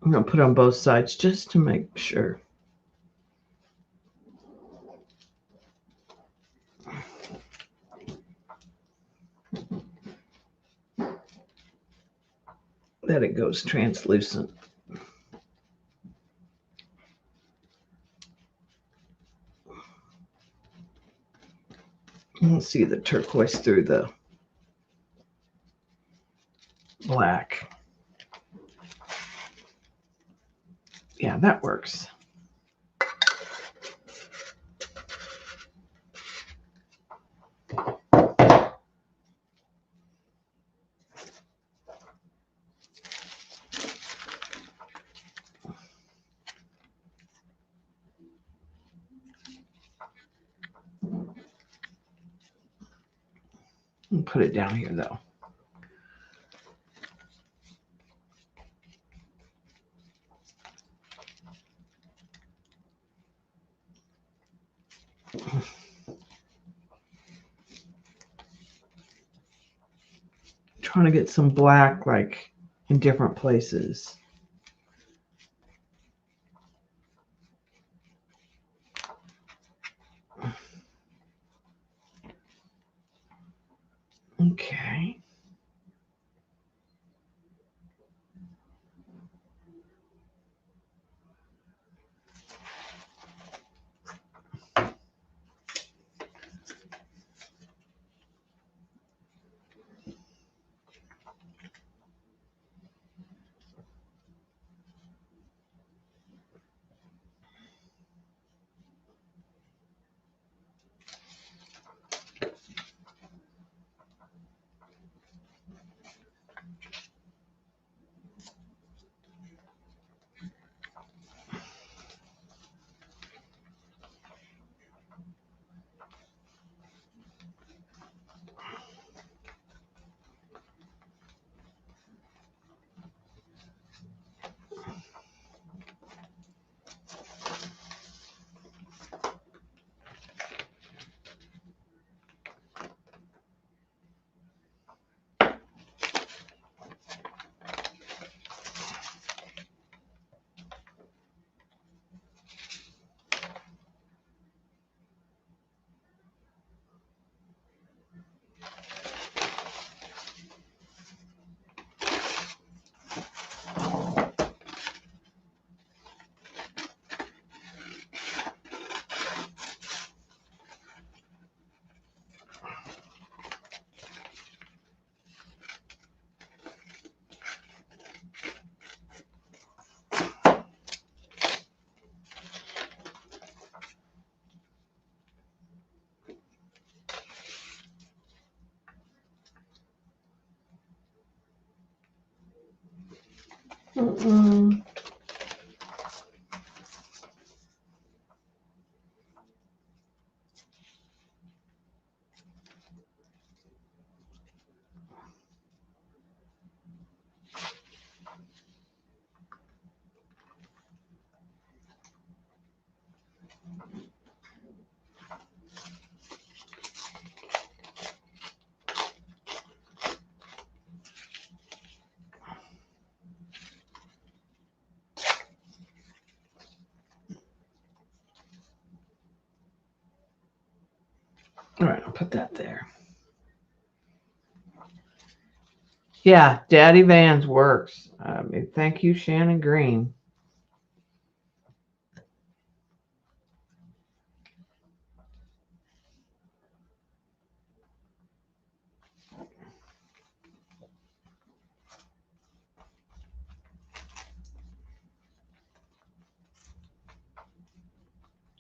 I'm going to put on both sides just to make sure. That it goes translucent. You can see the turquoise through the black. Yeah, that works. I'll put it down here though. Trying to get some black like in different places. Okay. Mm-mm. All right, I'll put that there. Yeah, Daddy Vans works. Thank you, Shannon Green.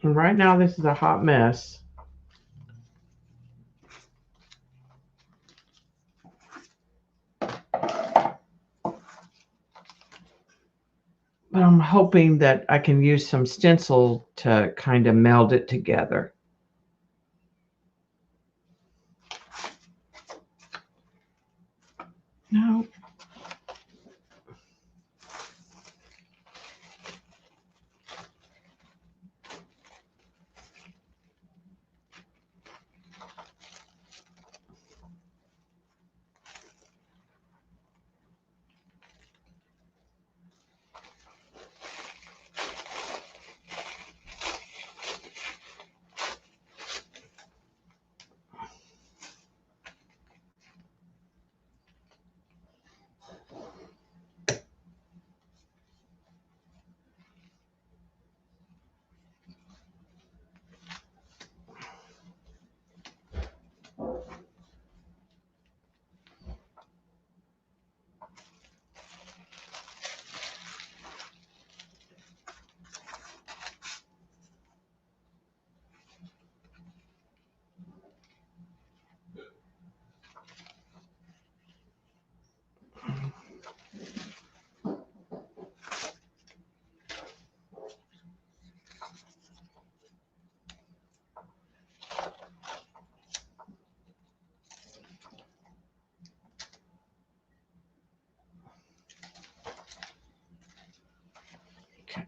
And right now, this is a hot mess. But I'm hoping that I can use some stencil to kind of meld it together. No. Okay.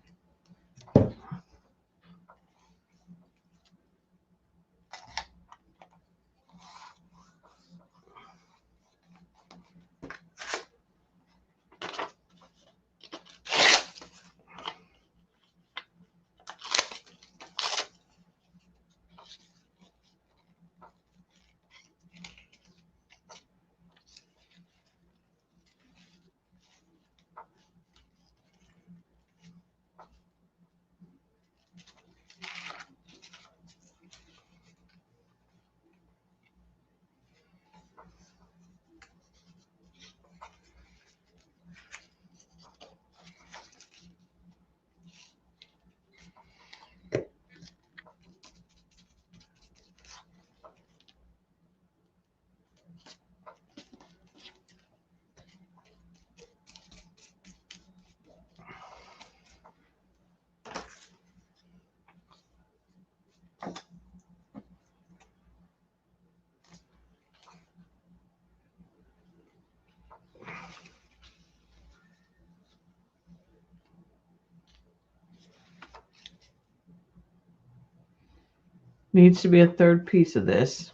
Needs to be a third piece of this.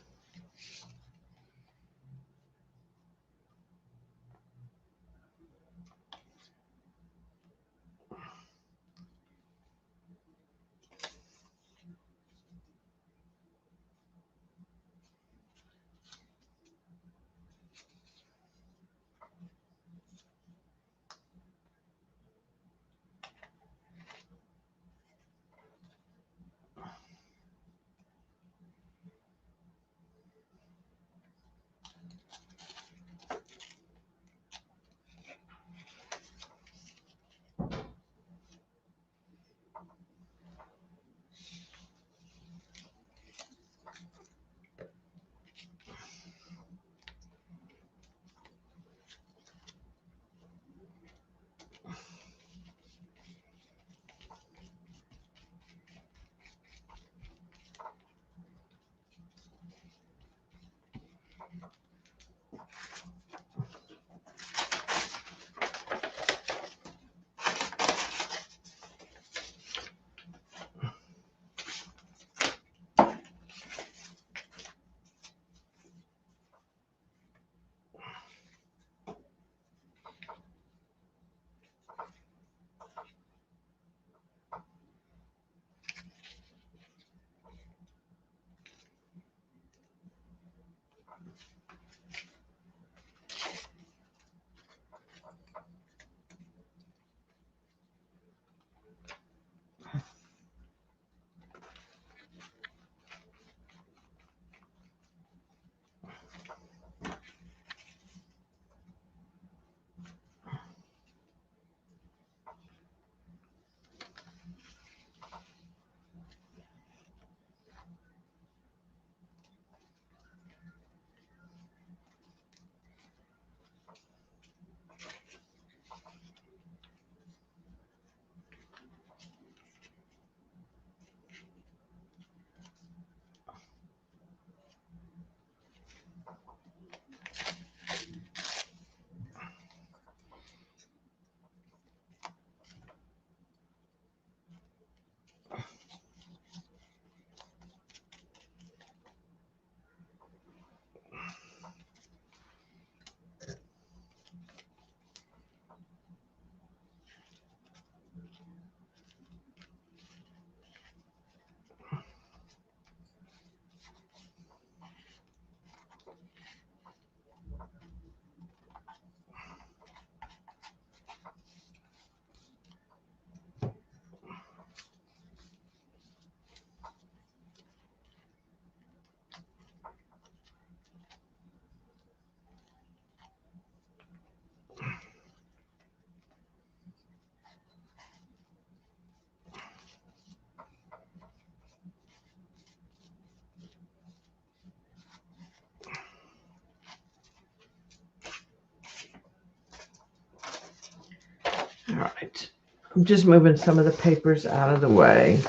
right. I'm just moving some of the papers out of the way.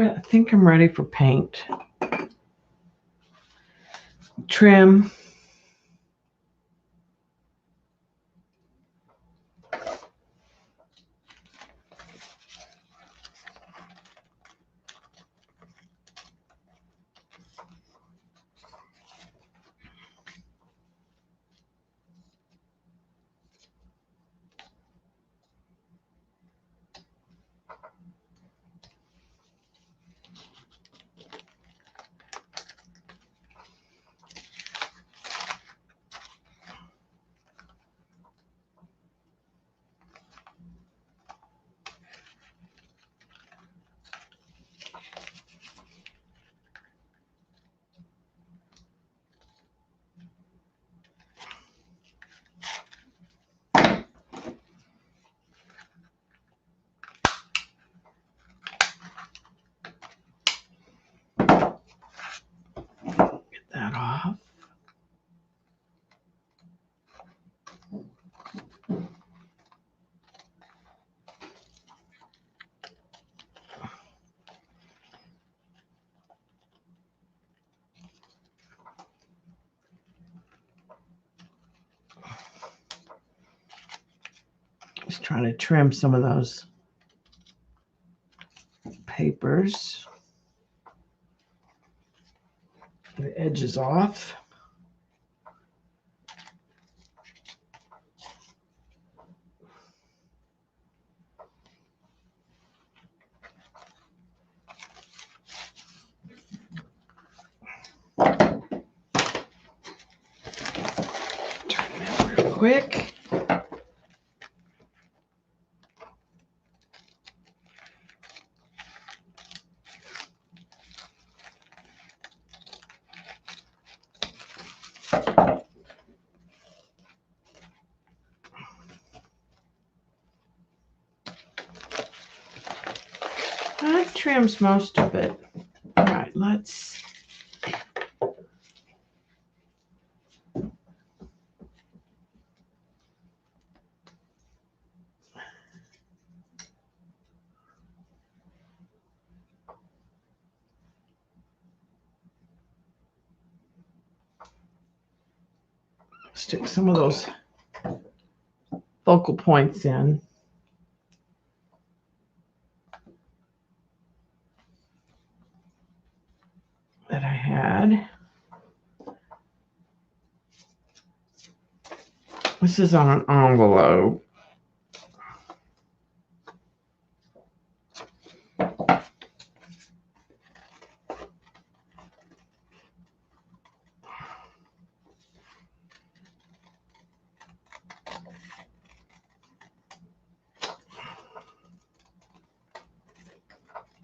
I think I'm ready for paint. Trim. Get that off. Just trying to trim some of those papers. The edges off. Turn that real quick. That trims most of it. All right, let's stick some of those focal points in. That I had. This is on an envelope.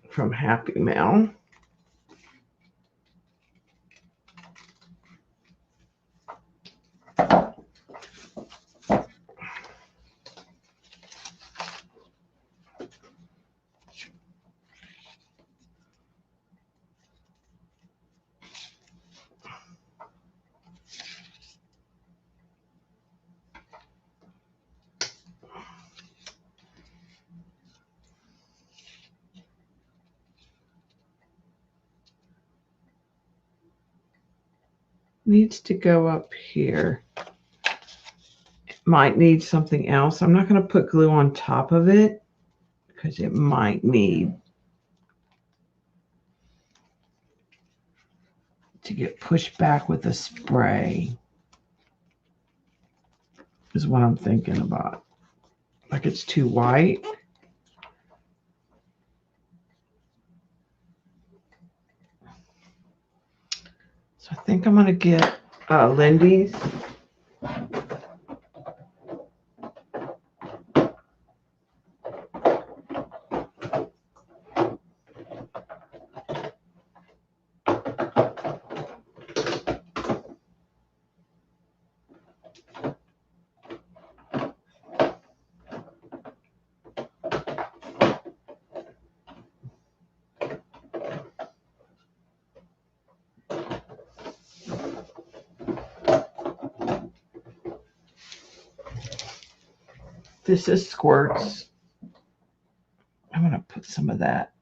From Happy Mail. Needs to go up here. It might need something else. I'm not going to put glue on top of it because it might need to get pushed back with a spray is what I'm thinking about. Like it's too white. So I think I'm going to get Lindy's. This is Squirts. I'm going to put some of that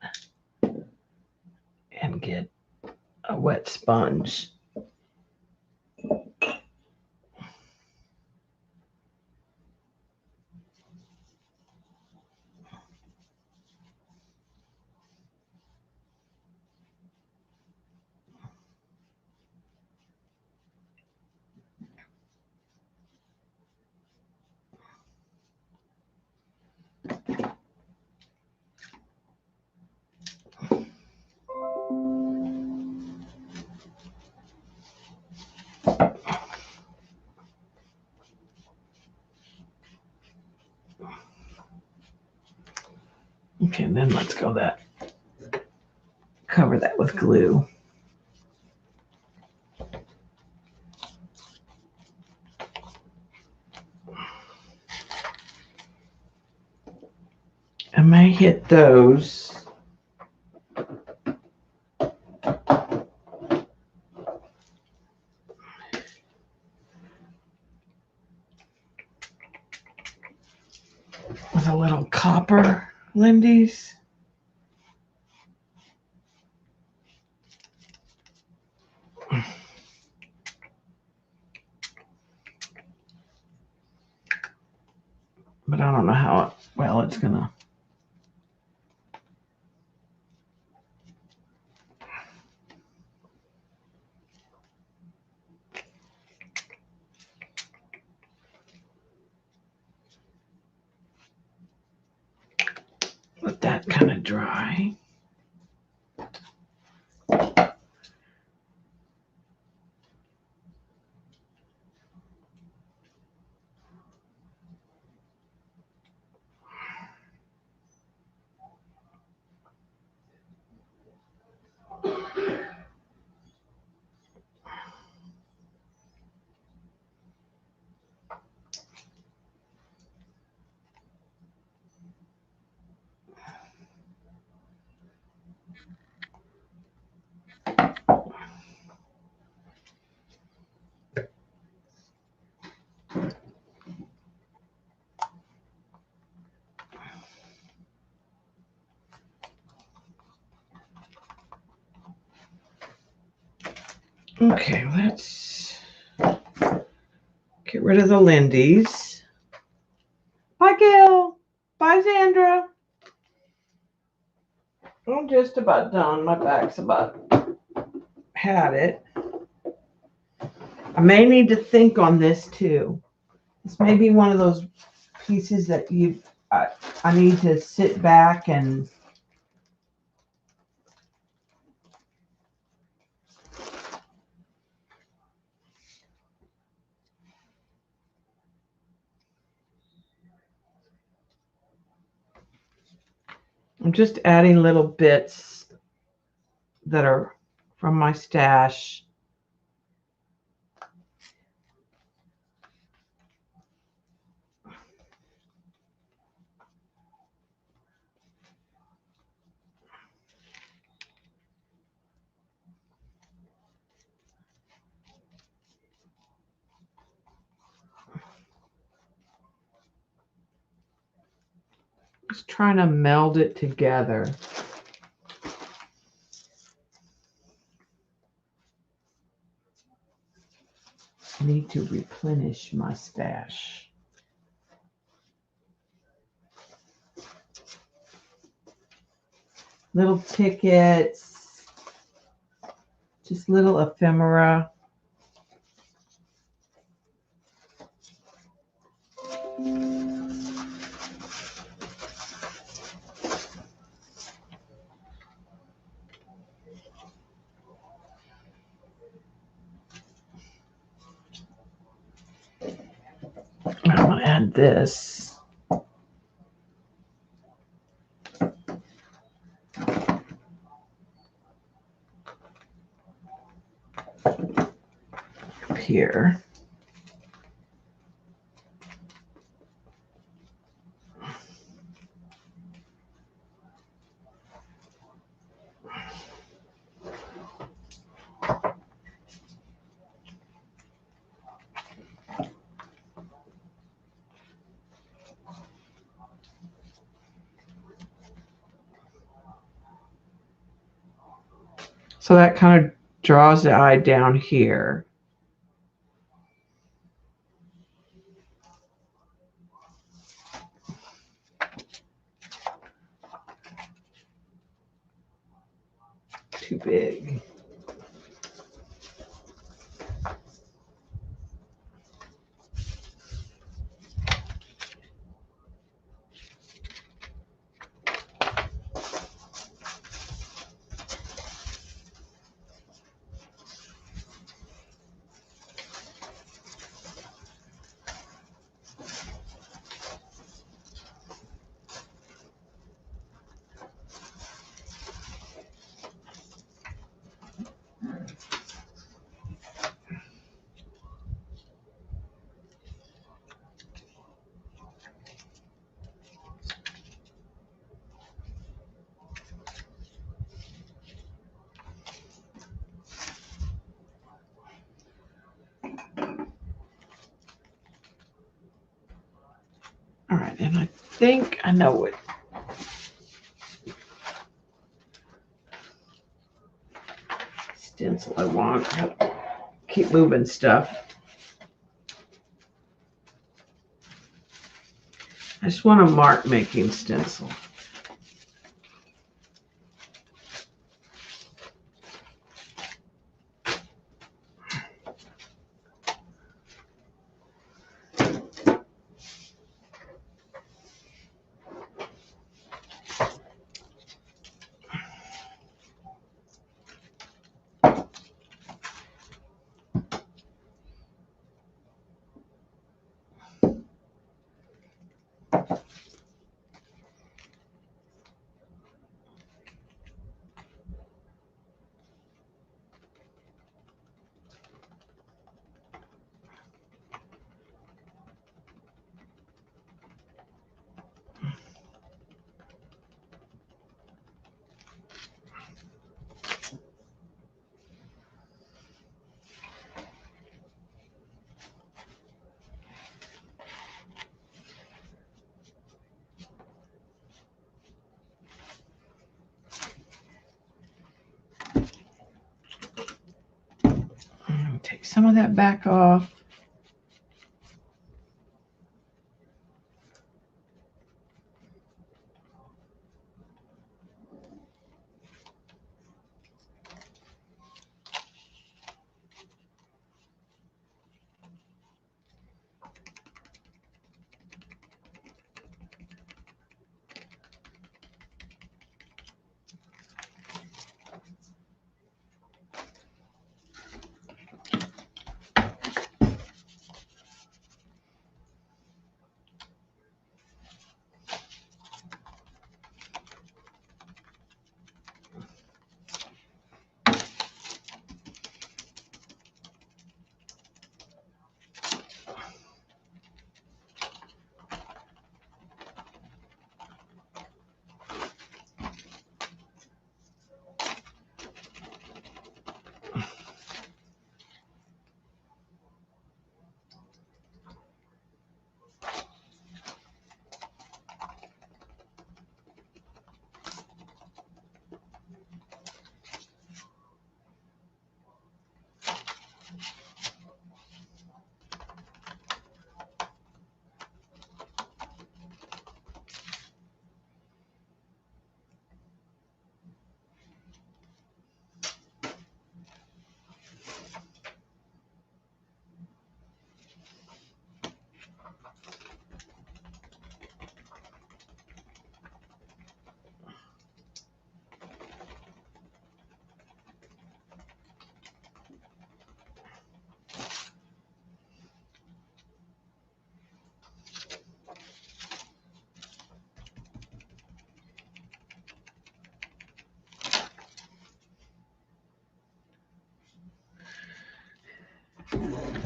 and get a wet sponge. Okay, and then let's go cover that with glue. I may hit those. With a little copper Lindy's. But I don't know how well it's gonna. Let that kind of dry. Okay, let's get rid of the Lindy's. Bye, Gail. Bye, Sandra. I'm just about done. My back's about had it. I may need to think on this too. This may be one of those pieces that I need to sit back and I'm just adding little bits that are from my stash. Just trying to meld it together. I need to replenish my stash. Little tickets, just little ephemera. I'm going to add this. Up here. So that kind of draws the eye down here. Too big. All right, and I think I know what stencil I want. Keep moving stuff. I just want a mark making stencil. Take some of that back off.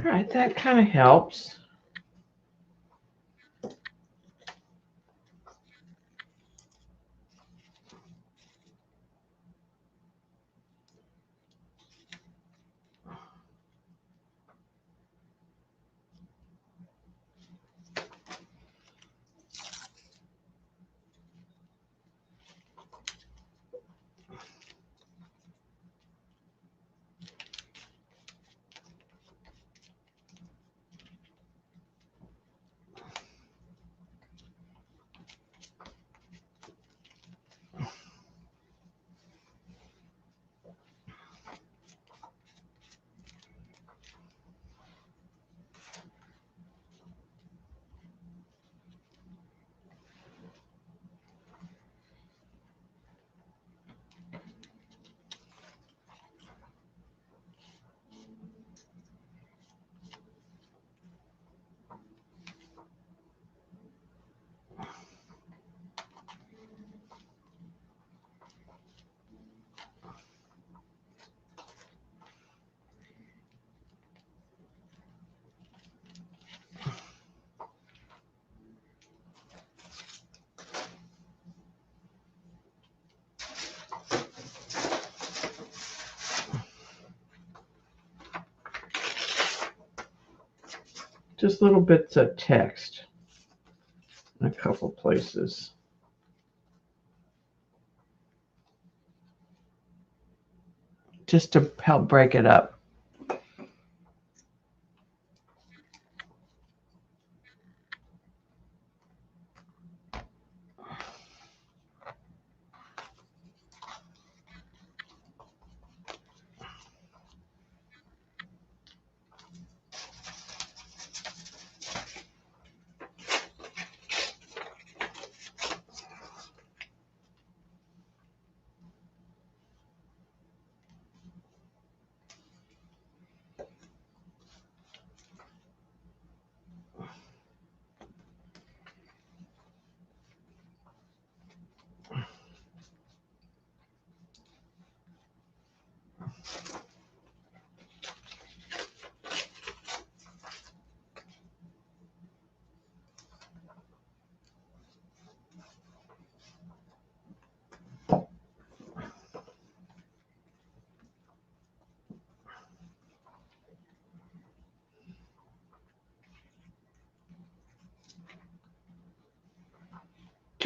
All right, that kind of helps. just little bits of text in a couple places. Just to help break it up.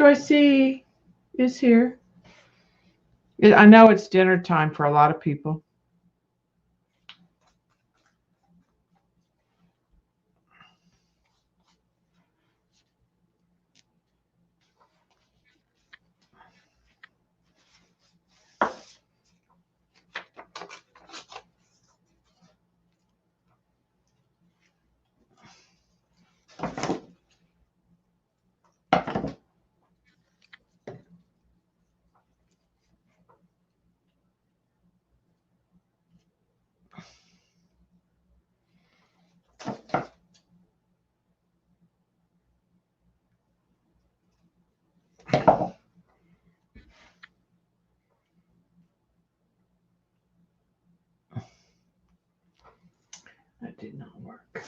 Joycey is here. I know it's dinner time for a lot of people. That did not work.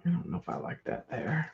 I don't know if I like that there.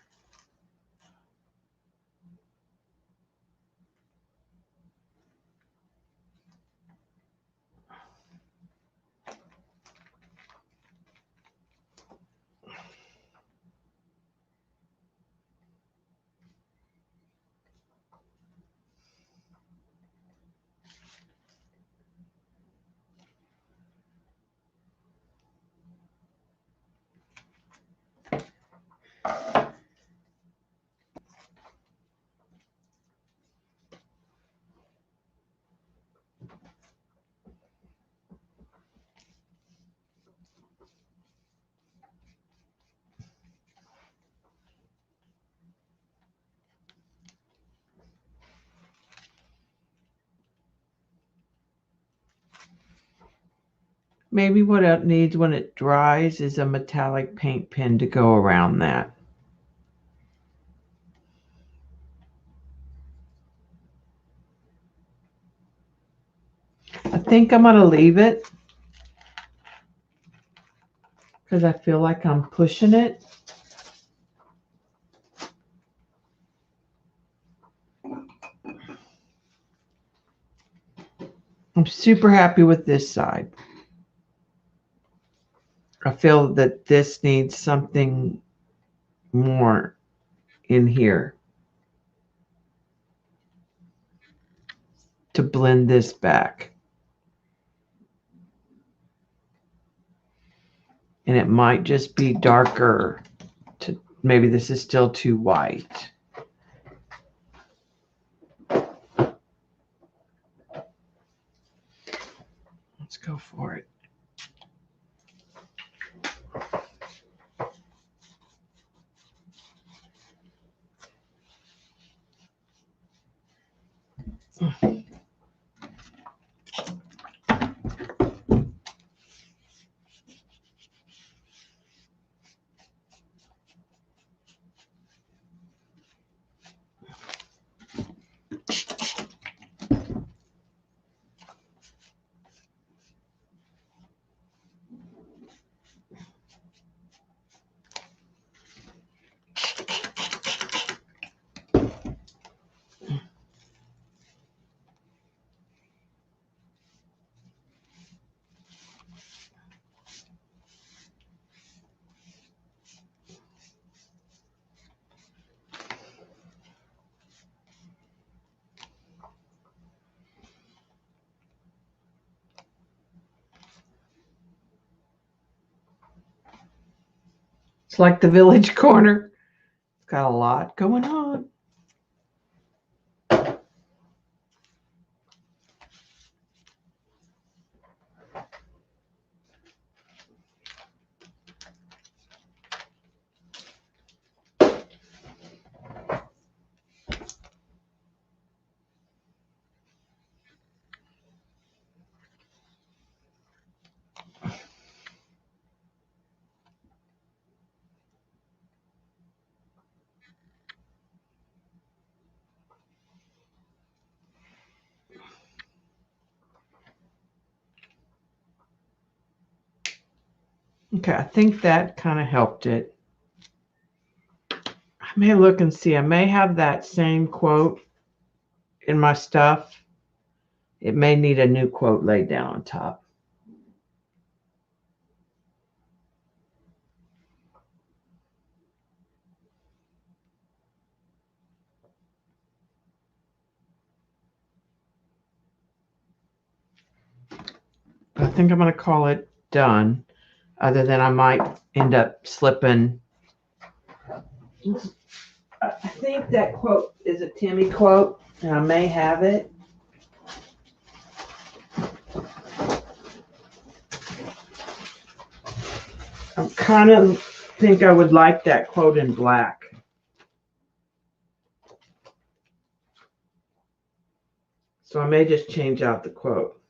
Maybe what it needs when it dries is a metallic paint pen to go around that. I think I'm going to leave it because I feel like I'm pushing it. I'm super happy with this side. I feel that this needs something more in here to blend this back. And it might just be darker. Maybe this is still too white. Let's go for it. It's like the village corner. It's got a lot going on. Okay, I think that kind of helped it. I may look and see. I may have that same quote in my stuff. It may need a new quote laid down on top. I think I'm going to call it done. Other than I might end up slipping. I think that quote is a Timmy quote, and I may have it. I kind of think I would like that quote in black. So I may just change out the quote.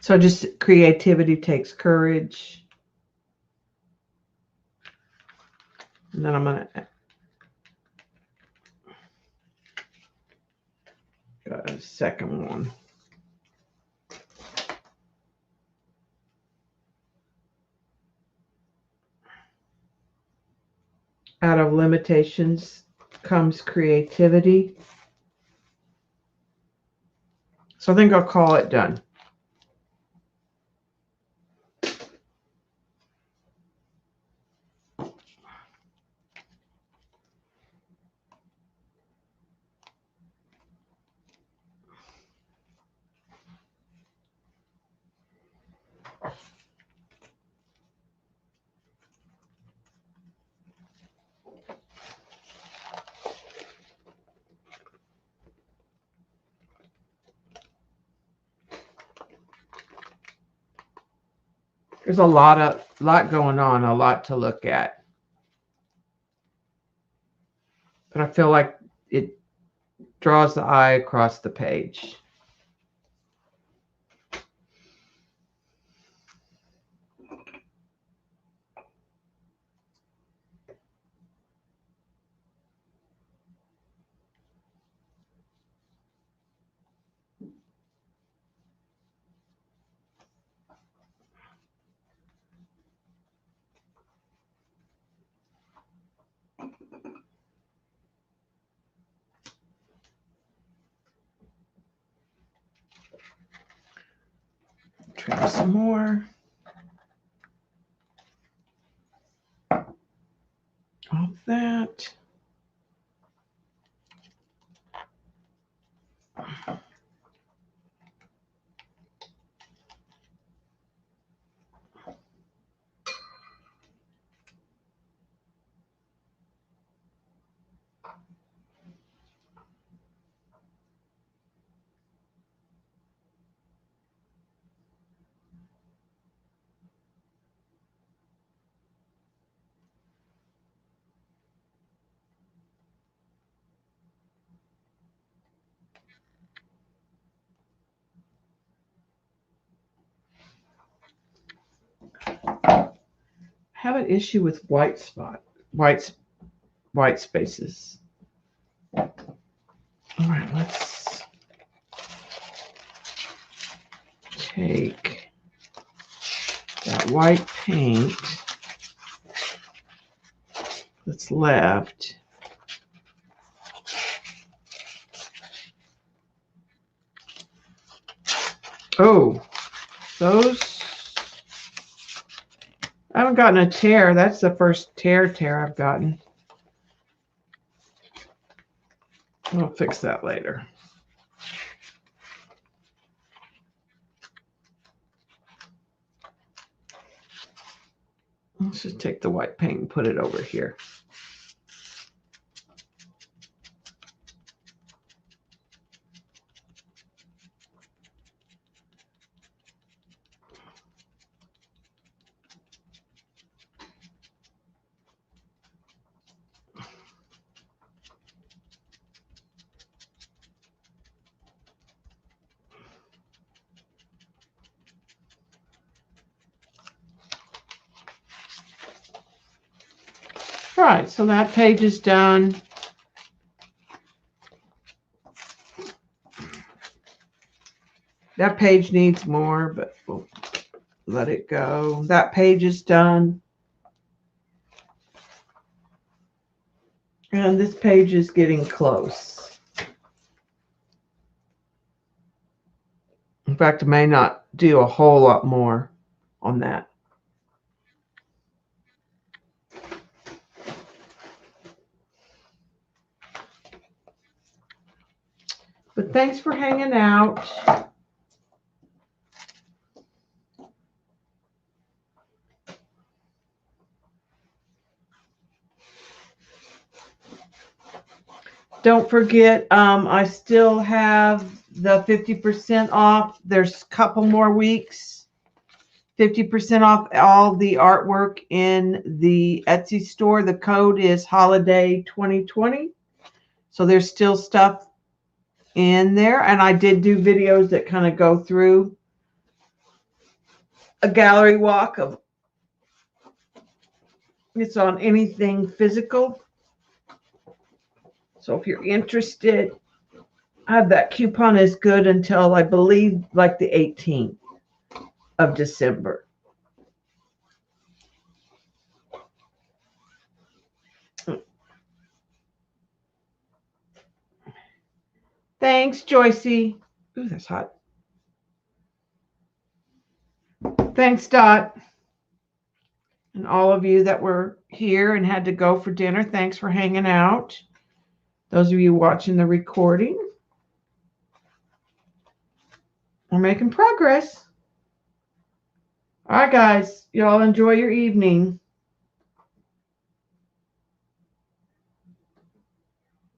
So just creativity takes courage. And then I'm going to got a second one. Out of limitations comes creativity. So I think I'll call it done. There's a lot going on, a lot to look at. But I feel like it draws the eye across the page. Try some more. All that. I have an issue with white spaces. All right, let's take that white paint that's left. Oh, those. I haven't gotten a tear. That's the first tear I've gotten. I'll fix that later. Let's just take the white paint and put it over here. All right, so that page is done. That page needs more, but we'll let it go. That page is done. And this page is getting close. In fact, I may not do a whole lot more on that. But thanks for hanging out. Don't forget, I still have the 50% off. There's a couple more weeks. 50% off all the artwork in the Etsy store. The code is Holiday 2020. So there's still stuff in there. And I did do videos that kind of go through a gallery walk of it's on anything physical. So if you're interested, I have that coupon is good until I believe like the 18th of December. Thanks, Joycey. Ooh, that's hot. Thanks, Dot. And all of you that were here and had to go for dinner, thanks for hanging out. Those of you watching the recording, we're making progress. All right, guys, y'all enjoy your evening.